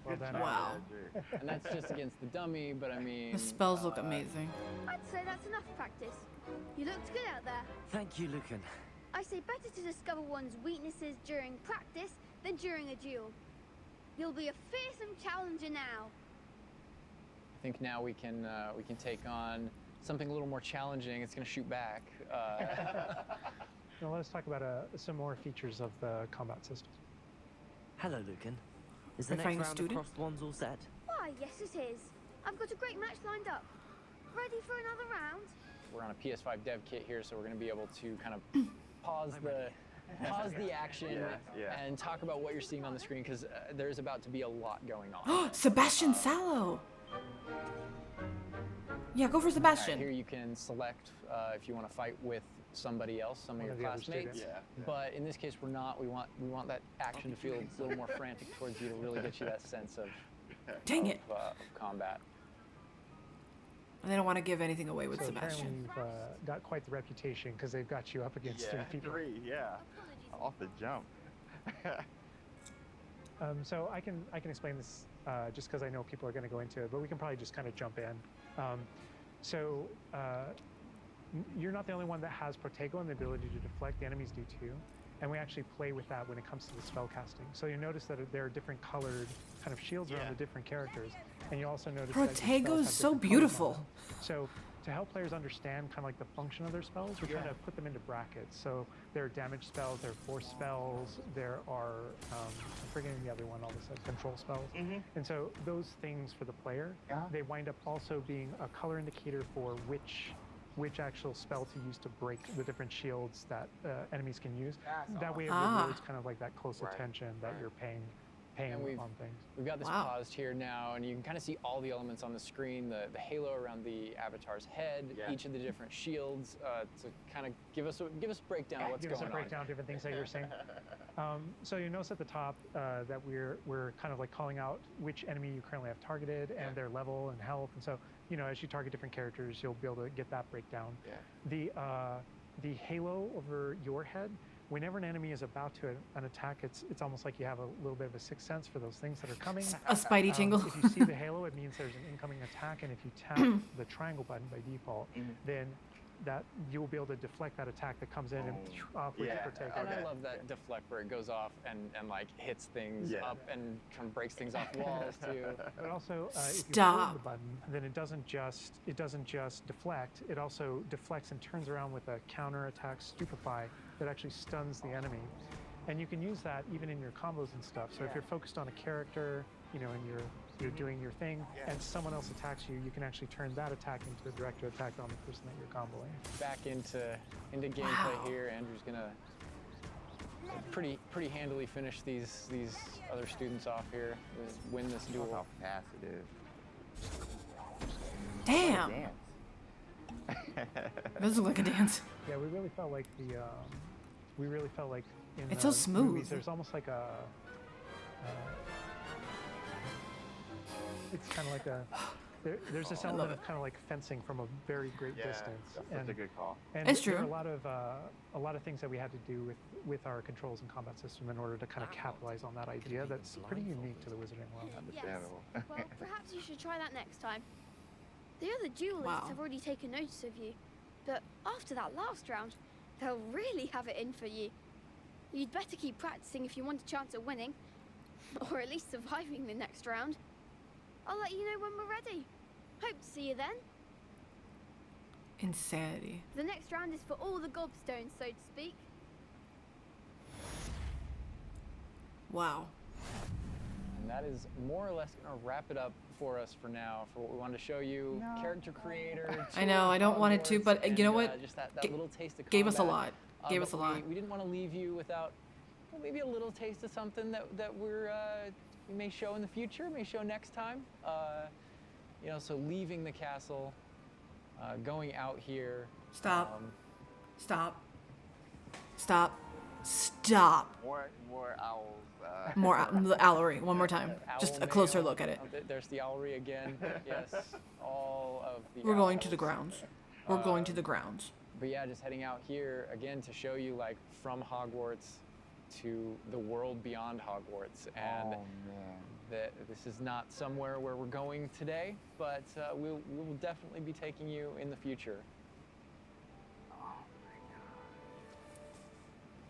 Well done. Wow. And that's just against the dummy, but I mean... The spells look amazing. I'd say that's enough practice. You looked good out there. Thank you, Lucan. I say better to discover one's weaknesses during practice than during a duel. You'll be a fearsome challenger now. I think now we can take on something a little more challenging. It's going to shoot back. Now let us talk about some more features of the combat system. Hello, Lucan. Is the We're next fighting a round of student? crossed wands all set? Why, yes it is. I've got a great match lined up. Ready for another round? We're on a PS5 dev kit here, so we're going to be able to kind of pause the action Yeah. and talk about what you're seeing on the screen, because there's about to be a lot going on. Sebastian Sallow. Yeah, go for All right, Sebastian. here you can select if you want to fight with somebody else, some of One your of the other classmates. students. Yeah. But in this case, we're not. We want that action to feel a little more frantic towards you to really get you that sense of Dang it. of combat. They don't want to give anything away with So apparently Sebastian. you've got quite the reputation because they've got you up against three people. Yeah. Off the jump. So I can explain this just because I know people are going to go into it, but we can probably just kind of jump in. So you're not the only one that has Protego and the ability to deflect. The enemies do too, and we actually play with that when it comes to the spell casting. So you notice that there are different colored kind of shields around the different characters, and you also notice that your spells Protego have is so different colors on beautiful. them. So to help players understand kind of like the function of their spells, we're trying to put them into brackets. So there are damage spells, there are force spells, there are, I'm forgetting the other one, all of a sudden, control spells. And so those things for the player, they wind up also being a color indicator for which actual spell to use to break the different shields that enemies can use. That way it rewards kind of like that close attention that you're paying And on things. We've got this Wow. paused here now, and you can kind of see all the elements on the screen, the halo around the avatar's head, each of the different shields, to kind of give us a breakdown of what's Give going us a breakdown of different things that you're saying. So you notice at the top that we're kind of like calling out which enemy you currently have targeted and their level and health. And so, you know, as you target different characters, you'll be able to get that breakdown. The halo over your head, whenever an enemy is about to an attack, it's almost like you have a little bit of a sixth sense for those things that are coming. A spidey tingle. If you see the halo, it means there's an incoming attack, and if you tap the triangle button by default, then that you will be able to deflect that attack that comes in and off with the Protego. And I love that deflect where it goes off and like hits things up and kind of breaks things off walls too. But also, if you hold Stop. the button, then it doesn't just deflect. It also deflects and turns around with a counter attack stupefy that actually stuns the enemy. And you can use that even in your combos and stuff. So if you're focused on a character, you know, and you're doing your thing, and someone else attacks you, you can actually turn that attack into a direct attack on the person that you're comboing. Back into gameplay here. Andrew's gonna pretty handily finish these other students off here, win this duel. How fast it is. Damn. Dance. Does look like a dance. Yeah, we really felt like in It's the so smooth. movies, there's almost like a. It's kind of like a. There's this element of kind of like fencing from a very great distance. That's such a good call. And It's there true. are a lot of things that we had to do with our controls and combat system in order to kind of capitalize on that idea. That's pretty unique to the Wizarding world. Understandable. Well, perhaps you should try that next time. The other duelists Wow. have already taken notice of you, but after that last round, they'll really have it in for you. You'd better keep practicing if you want a chance at winning, or at least surviving the next round. I'll let you know when we're ready. Hope to see you then. Insanity. The next round is for all the gobstones, so to speak. Wow. And that is more or less going to wrap it up for us for now, for what we wanted to show you. Character creator. I know, I don't want it to, but and, you know what? just that G- little taste of Gave us a combat. lot. Gave us a But lot. We didn't want to leave you without maybe a little taste of something that we may show in the future, may show next time. You know, so leaving the castle, going out here. Stop. Stop. Stop. Stop. More owls. More the owlery. One more time. Owl Just a closer mail. look at it. There's the owlery again. Yes, all of the We're going to the owls. grounds. We're going to the grounds. But yeah, just heading out here again to show you like from Hogwarts to the world beyond Hogwarts, and Oh man. that this is not somewhere where we're going today, but we will definitely be taking you in the future.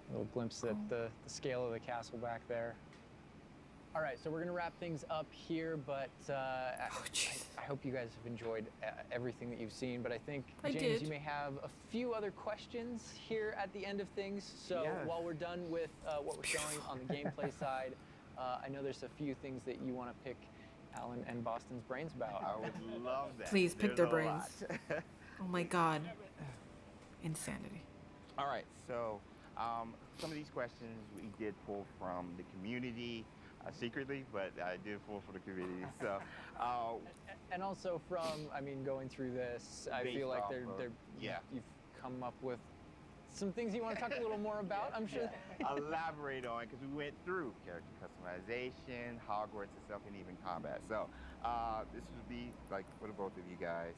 A little glimpse at the scale of the castle back there. All right, so we're gonna wrap things up here, but I hope you guys have enjoyed everything that you've seen. But I think, I James, did. you may have a few other questions here at the end of things. So Yeah. while we're done with what we're showing on the gameplay side, I know there's a few things that you want to pick Alan and Boston's brains about. I would love that. Please pick There's their a brains. lot. Oh my god. Insanity. All right, so some of these questions we did pull from the community. secretly, but I did pull for the community. So, And also from, I mean, going through this, I Based feel like off of- yeah. you've come up with some things you want to talk a little more about, I'm sure. elaborate on, because we went through character customization, Hogwarts itself, and even combat. So this would be like for the both of you guys.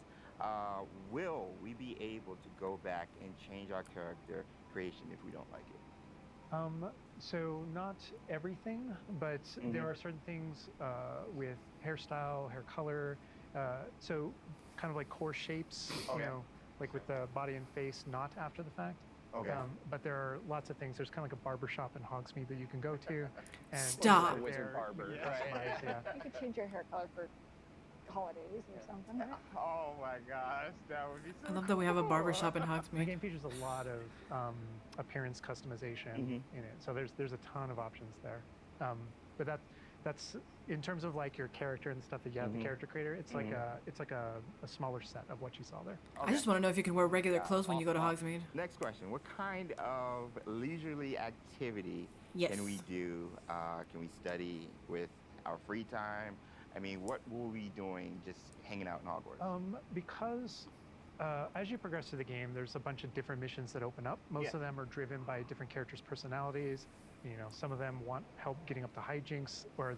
Will we be able to go back and change our character creation if we don't like it? So not everything, but there are certain things with hairstyle, hair color, so kind of like core shapes, you know, like with the body and face, not after the fact. Okay. But there are lots of things. There's kind of like a barber shop in Hogsmeade that you can go to. And Stop. there Wizard barber. you customize, yeah. You could change your hair color for holidays or something, right? Oh my gosh, that would be so I love that we have a cool. barber shop in The Hogsmeade. game features a lot of appearance customization in it, so there's a ton of options there. But that's in terms of like your character and stuff that you have the character creator. It's like a smaller set of what you saw there. I just want to know if you can wear regular clothes when you go to Hogsmeade. Next question. What kind of leisurely activity Yes. can we do? Can we study with our free time? I mean, what will we be doing just hanging out in Hogwarts? Because as you progress through the game, there's a bunch of different missions that open up. Most of them are driven by different characters' personalities. You know, some of them want help getting up the hijinks, or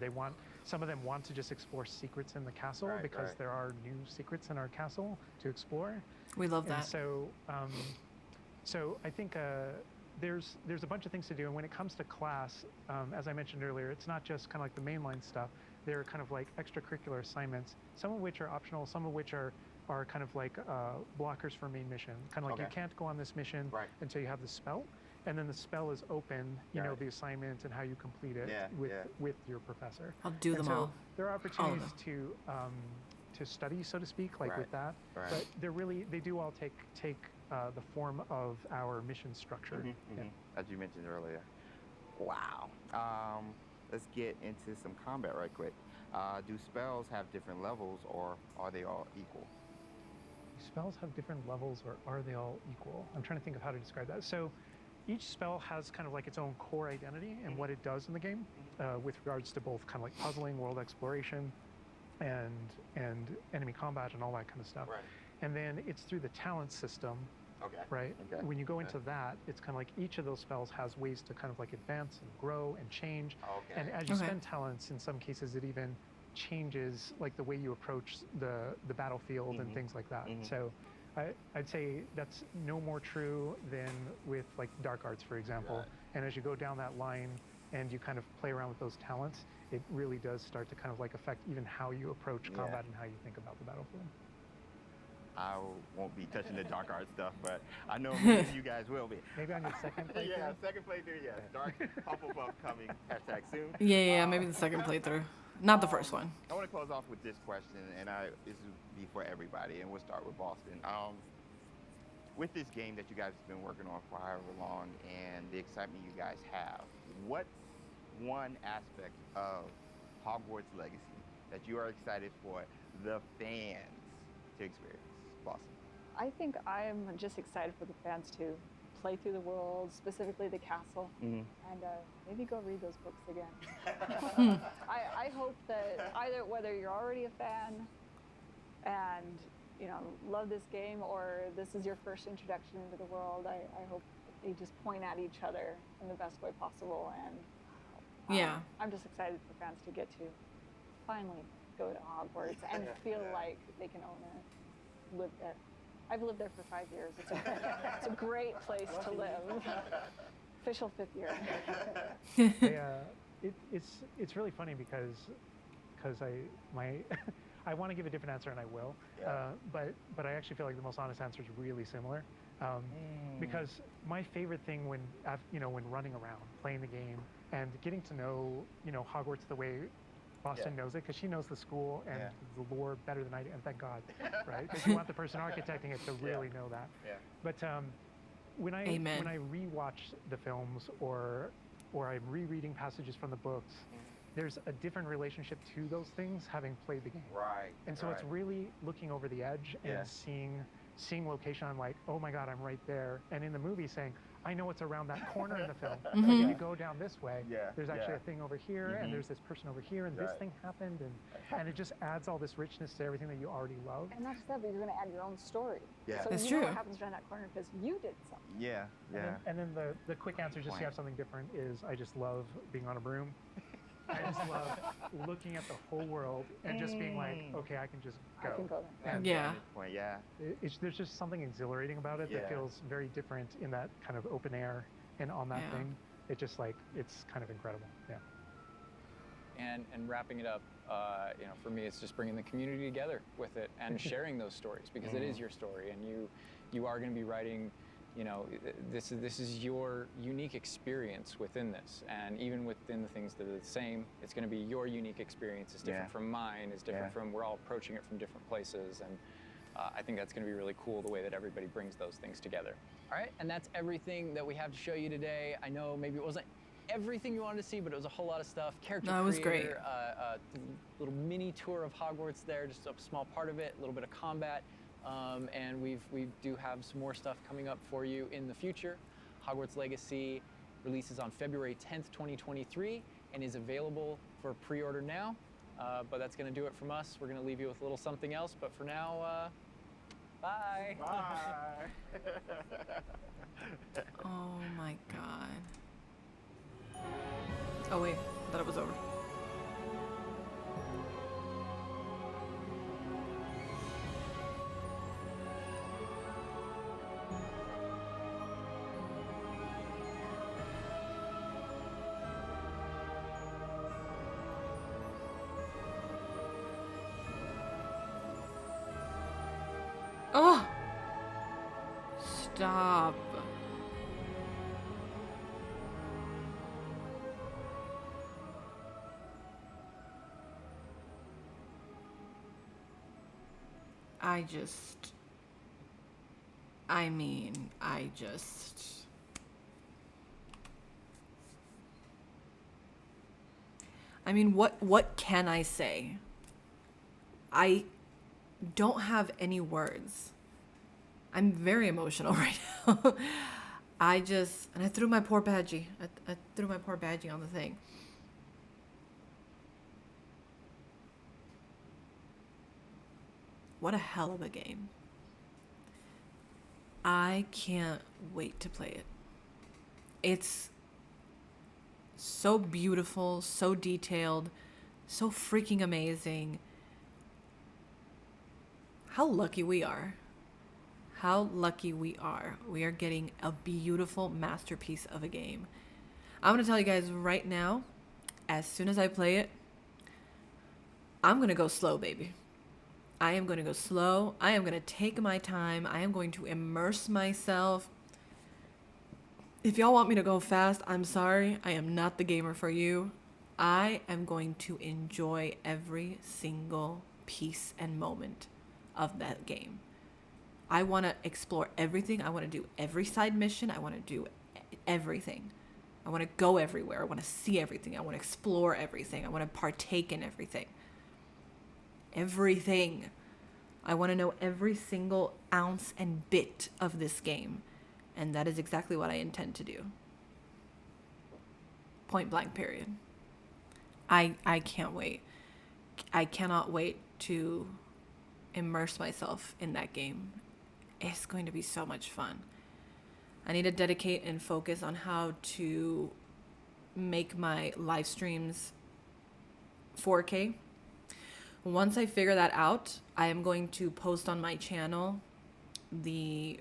some of them want to just explore secrets in the castle because there are new secrets in our castle to explore. We love that. And so, so I think there's a bunch of things to do. And when it comes to class, as I mentioned earlier, it's not just kind of like the mainline stuff. There are kind of like extracurricular assignments, some of which are optional, some of which are kind of like blockers for main mission. Kind of like you can't go on this mission until you have the spell. And then the spell is open, you know, the assignment and how you complete it with your professor. I'll do them all. There are opportunities to study, so to speak, like with that. But they do all take the form of our mission structure. As you mentioned earlier. Wow. Let's get into some combat right quick. Do spells have different levels, or are they all equal? Spells have different levels, or are they all equal? I'm trying to think of how to describe that. So each spell has kind of like its own core identity and what it does in the game with regards to both kind of like puzzling, world exploration, and enemy combat and all that kind of stuff. And then it's through the talent system, right? When you go into that, it's kind of like each of those spells has ways to kind of like advance and grow and change. And as you spend talents, in some cases it even changes like the way you approach the battlefield and things like that. So I'd say that's no more true than with like dark arts, for example. And as you go down that line and you kind of play around with those talents, it really does start to kind of like affect even how you approach combat and how you think about the battlefield. I won't be touching the dark art stuff, but I know many of you guys will be. Maybe on your second playthrough? Second playthrough, yes. Dark Hufflepuff coming, #soon. Yeah, maybe the second playthrough. Not the first one. I want to close off with this question, and this will be for everybody, and we'll start with Boston. With this game that you guys have been working on for however long and the excitement you guys have, what's one aspect of Hogwarts Legacy that you are excited for the fans to experience? Boston. I think I'm just excited for the fans to play through the world, specifically the castle, and maybe go read those books again. I hope that whether you're already a fan and love this game, or this is your first introduction into the world, I hope they just point at each other in the best way possible. And I'm just excited for fans to get to finally go to Hogwarts and feel like they can own it, live there. I've lived there for 5 years. It's a great place to live. Official 5th year. It's really funny because I want to give a different answer, and I will. But I actually feel like the most honest answer is really similar. Because my favorite thing when running around, playing the game, and getting to know Hogwarts the way Boston knows it, because she knows the school and the lore better than I do, and thank God, right? Because you want the person architecting it to really know that. But when I rewatch the films or I'm rereading passages from the books, there's a different relationship to those things having played the game. And so it's really looking over the edge and seeing location. I'm like, oh my God, I'm right there. And in the movie saying, I know it's around that corner in the film. Mhm. Like if you go down this way, Yeah, there's actually yeah. a thing over here, and there's this person over here, and this Right. thing happened, and it just adds all this richness to everything that you already love. And not just that, but you're going to add your own story. Yeah. So That's you know true. what happens around that corner because you did something. Yeah, yeah. And then the quick answer, just to have something different, is I just love being on a broom. I just love looking at the whole world and just being like, okay, I can just I can go. go there. And Yeah. Point, yeah. there's just something exhilarating about it Yeah. that feels very different in that kind of open air and on that Yeah. thing. It just like, it's kind of incredible. Yeah. And wrapping it up, you know, for me, it's just bringing the community together with it and sharing those stories, because it is your story, and you are going to be writing, you know, this is your unique experience within this, and even within the things that are the same, it's going to be your unique experience. It's different from mine. It's different from. We're all approaching it from different places, and I think that's going to be really cool, the way that everybody brings those things together. All right, and that's everything that we have to show you today. I know maybe it wasn't everything you wanted to see, but it was a whole lot of stuff. Character No, it was great. creator, little mini tour of Hogwarts there, just a small part of it, a little bit of combat, and we do have some more stuff coming up for you in the future. Hogwarts Legacy releases on February 10th, 2023, and is available for pre-order now. But that's going to do it from us. We're going to leave you with a little something else, but for now, bye. Bye. Oh my god. Oh wait, I thought it was over. Oh! Stop. I just. I mean, what can I say? I don't have any words. I'm very emotional right now. And I threw my poor badgie. I threw my poor badgie on the thing. What a hell of a game. I can't wait to play it. It's so beautiful, so detailed, so freaking amazing. How lucky we are. How lucky we are. We are getting a beautiful masterpiece of a game. I'm going to tell you guys right now, as soon as I play it, I'm going to go slow, baby. I am going to go slow. I am going to take my time. I am going to immerse myself. If y'all want me to go fast, I'm sorry. I am not the gamer for you. I am going to enjoy every single piece and moment of that game. I want to explore everything. I want to do every side mission. I want to do everything. I want to go everywhere. I want to see everything. I want to explore everything. I want to partake in everything. Everything. I want to know every single ounce and bit of this game. And that is exactly what I intend to do. Point blank, period. I can't wait. I cannot wait to immerse myself in that game. It's going to be so much fun. I need to dedicate and focus on how to make my live streams 4K. Once I figure that out, I am going to post on my channel the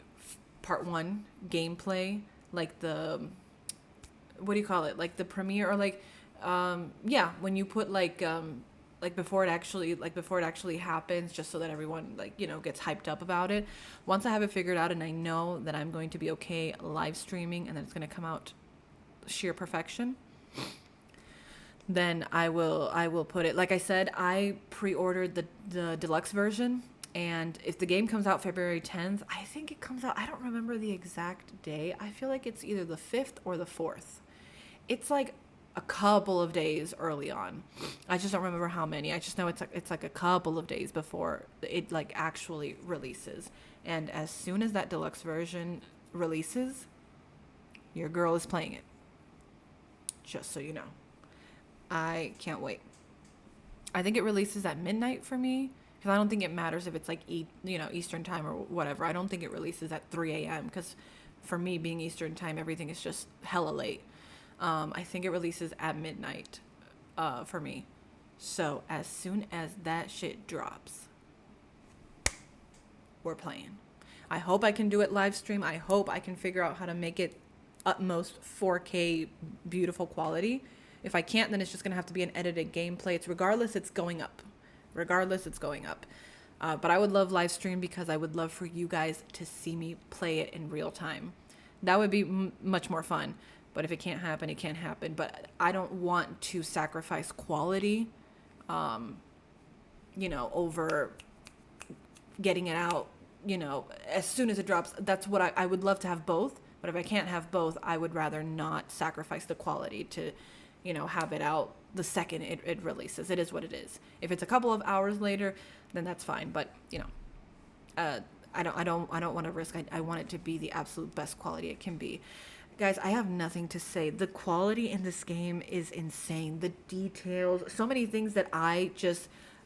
part 1 gameplay, like the, what do you call it? Like the premiere, or like, yeah, when you put like before it actually happens, just so that everyone gets hyped up about it. Once I have it figured out and I know that I'm going to be okay live streaming and that it's going to come out sheer perfection, then I will put it. Like I said, I pre-ordered the deluxe version, and if the game comes out February 10th, I think it comes out, I don't remember the exact day. I feel like it's either the 5th or the 4th. It's like a couple of days early on. I just don't remember how many. I just know it's like a couple of days before it like actually releases. And as soon as that deluxe version releases, Your girl is playing it. Just so you know. I can't wait. I think it releases at midnight for me, because I don't think it matters if it's like Eastern time or whatever. I don't think it releases at 3 a.m. because for me, being Eastern time, everything is just hella late. I think it releases at midnight for me. So as soon as that shit drops, we're playing. I hope I can do it live stream. I hope I can figure out how to make it utmost 4K beautiful quality. If I can't, then it's just gonna have to be an edited gameplay. It's going up. Regardless, it's going up. But I would love live stream because I would love for you guys to see me play it in real time. That would be much more fun. But if it can't happen, it can't happen. But I don't want to sacrifice quality, over getting it out, as soon as it drops. That's what I would love to have both. But if I can't have both, I would rather not sacrifice the quality to, have it out the second it releases. It is what it is. If it's a couple of hours later, then that's fine. But, I don't want to risk. I want it to be the absolute best quality it can be. Guys, I have nothing to say. The quality in this game is insane. The details, so many things that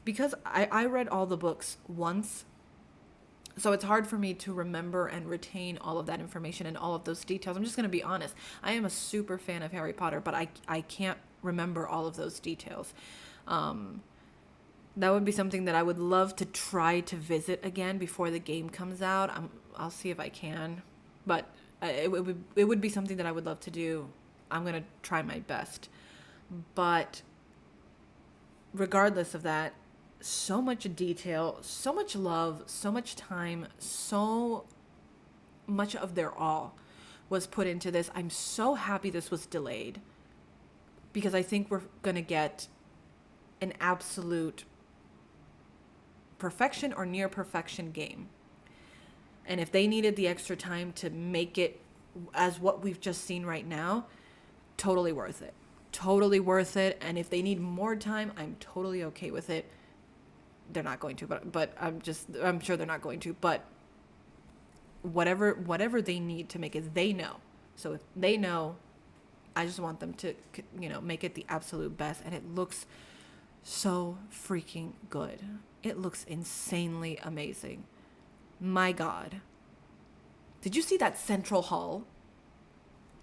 because I read all the books once, so it's hard for me to remember and retain all of that information and all of those details. I'm just going to be honest. I am a super fan of Harry Potter, but I can't remember all of those details. That would be something that I would love to try to visit again before the game comes out. I'll see if I can, but it would be something that I would love to do. I'm going to try my best. But regardless of that, so much detail, so much love, so much time, so much of their all was put into this. I'm so happy this was delayed because I think we're going to get an absolute perfection or near perfection game. And if they needed the extra time to make it as what we've just seen right now, totally worth it. Totally worth it. And if they need more time, I'm totally okay with it. They're not going to, but I'm sure they're not going to. But whatever they need to make it, they know. So if they know, I just want them to, make it the absolute best. And it looks so freaking good. It looks insanely amazing. My God. Did you see that central hall?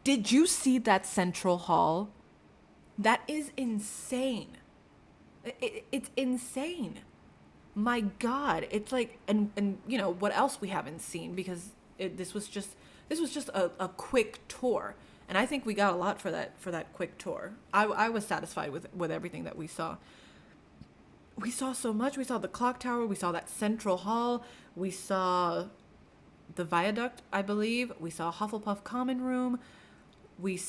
Did you see that central hall? That is insane. It's insane. My God. It's like, and what else we haven't seen, because this was just a quick tour. And I think we got a lot for that quick tour. I was satisfied with everything that we saw. We saw so much. We saw the clock tower. We saw that central hall. We saw the viaduct, I believe. We saw Hufflepuff common room. We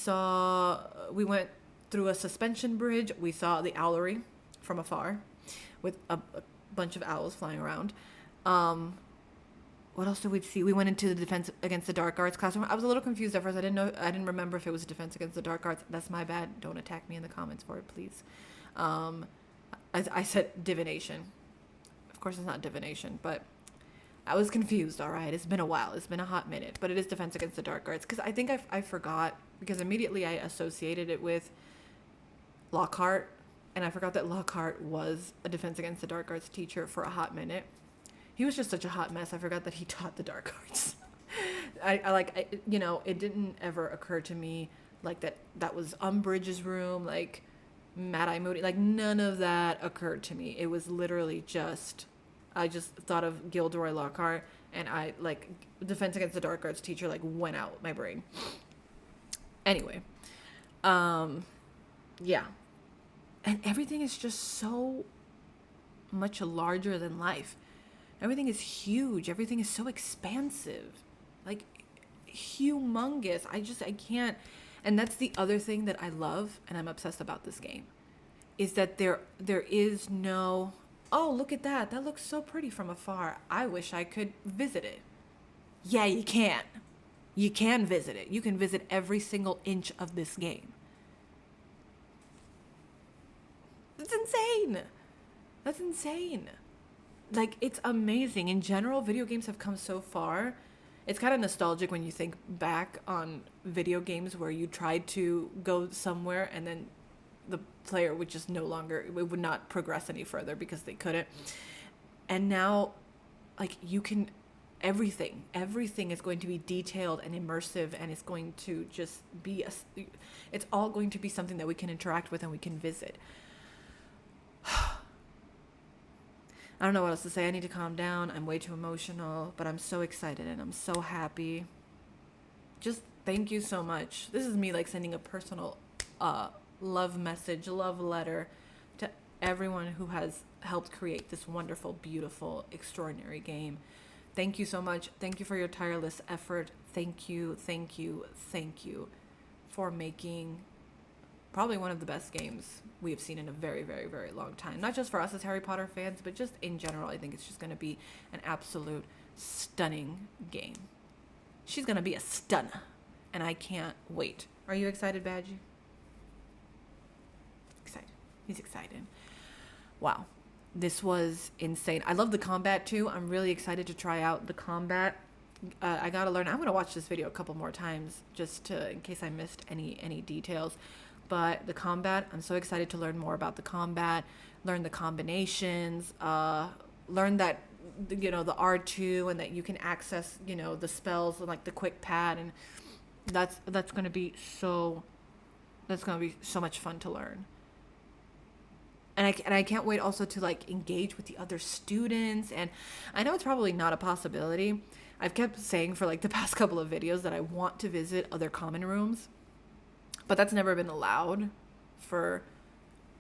went through a suspension bridge. We saw the owlery from afar with a bunch of owls flying around. What else did we see? We went into the Defense Against the Dark Arts classroom. I was a little confused at first. I didn't remember if it was Defense Against the Dark Arts. That's my bad. Don't attack me in the comments for it, please. I said divination. Of course it's not divination, but I was confused, all right? It's been a while. It's been a hot minute, but it is Defense Against the Dark Arts, because I think I forgot, because immediately I associated it with Lockhart, and I forgot that Lockhart was a Defense Against the Dark Arts teacher for a hot minute. He was just such a hot mess. I forgot that he taught the dark arts. It didn't ever occur to me like that was Umbridge's room, like Mad-Eye Moody, like none of that occurred to me. It was literally I just thought of Gilderoy Lockhart, and I like Defense Against the Dark Arts teacher like went out my brain. Anyway, yeah, and everything is just so much larger than life. Everything is huge. Everything is so expansive, like humongous. I can't. And that's the other thing that I love, and I'm obsessed about this game, is that there is no, oh, look at that. That looks so pretty from afar. I wish I could visit it. Yeah, you can. You can visit it. You can visit every single inch of this game. That's insane. That's insane. Like, it's amazing. In general, video games have come so far, it's kind of nostalgic when you think back on video games where you tried to go somewhere and then the player would just no longer, it would not progress any further because they couldn't. And now, like, you can, everything is going to be detailed and immersive, and it's going to just be it's all going to be something that we can interact with and we can visit. I don't know what else to say. I need to calm down. I'm way too emotional, but I'm so excited and I'm so happy. Just thank you so much. This is me like sending a personal love message, love letter to everyone who has helped create this wonderful, beautiful, extraordinary game. Thank you so much. Thank you for your tireless effort. Thank you for making probably one of the best games we have seen in a very, very, very long time. Not just for us as Harry Potter fans, but just in general. I think it's just going to be an absolute stunning game. She's going to be a stunner, and I can't wait. Are you excited, Badgie? Excited. He's excited. Wow. This was insane. I love the combat too. I'm really excited to try out the combat. I gotta learn. I'm gonna watch this video a couple more times just to, in case I missed any details. But the combat, I'm so excited to learn more about the combat, learn the combinations, learn that, you know, the R2 and that you can access, you know, the spells like the quick pad, and that's gonna be so much fun to learn. And I can't wait also to like engage with the other students. And I know it's probably not a possibility. I've kept saying for like the past couple of videos that I want to visit other common rooms, but that's never been allowed for,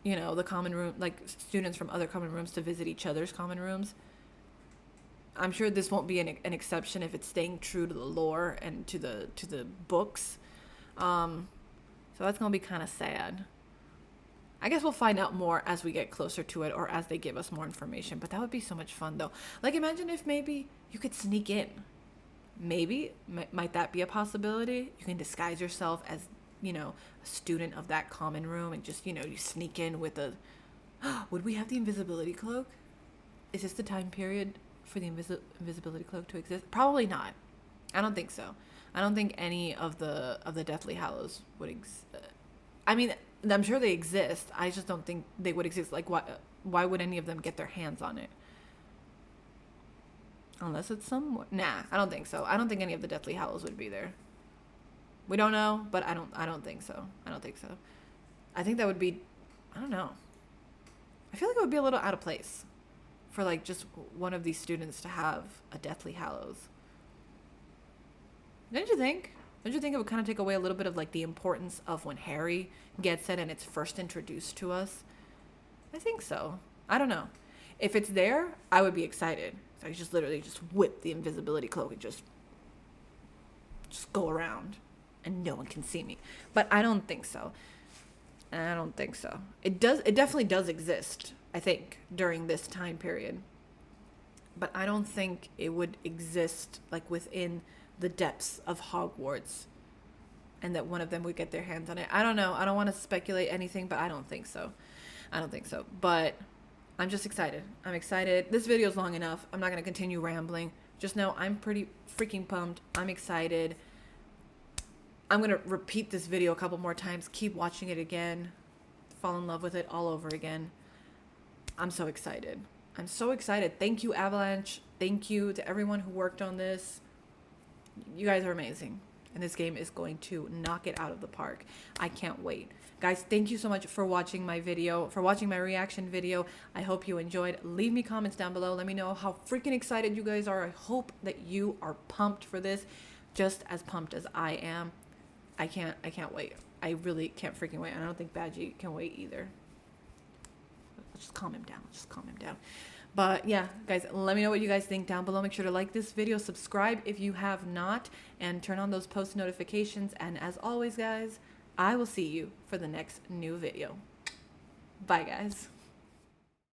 you know, the common room, like students from other common rooms to visit each other's common rooms. I'm sure this won't be an exception if it's staying true to the lore and to the books. So that's gonna be kind of sad. I guess we'll find out more as we get closer to it or as they give us more information. But that would be so much fun, though. Like, imagine if maybe you could sneak in. Maybe. Might that be a possibility? You can disguise yourself as, you know, a student of that common room and just, you know, you sneak in with a... Would we have the invisibility cloak? Is this the time period for the invisibility cloak to exist? Probably not. I don't think so. I don't think any of the Deathly Hallows would exist. I mean... I'm sure they exist. I just don't think they would exist. Like, why would any of them get their hands on it? Unless it's somewhere. Nah, I don't think so. I don't think any of the Deathly Hallows would be there. We don't know, but I don't think so. I don't think so. I think that would be, I don't know. I feel like it would be a little out of place for like just one of these students to have a Deathly Hallows. Don't you think? Don't you think it would kind of take away a little bit of like the importance of when Harry gets it and it's first introduced to us? I think so. I don't know. If it's there, I would be excited. So I could just literally just whip the invisibility cloak and just go around and no one can see me. But I don't think so. I don't think so. It definitely does exist, I think, during this time period. But I don't think it would exist like within the depths of Hogwarts and that one of them would get their hands on it. I don't know. I don't want to speculate anything, but I don't think so. But I'm just excited. I'm excited. This video is long enough. I'm not going to continue rambling. Just know I'm pretty freaking pumped. I'm excited. I'm going to repeat this video a couple more times. Keep watching it again. Fall in love with it all over again. I'm so excited. I'm so excited. Thank you, Avalanche. Thank you to everyone who worked on this. You guys are amazing. And this game is going to knock it out of the park. I can't wait. Guys, thank you so much for watching my video, for watching my reaction video. I hope you enjoyed. Leave me comments down below. Let me know how freaking excited you guys are. I hope that you are pumped for this, just as pumped as I am. I can't wait. I really can't freaking wait. And I don't think Badgie can wait either. Let's just calm him down. But yeah, guys, let me know what you guys think down below. Make sure to like this video, subscribe if you have not, and turn on those post notifications. And as always, guys, I will see you for the next new video. Bye, guys.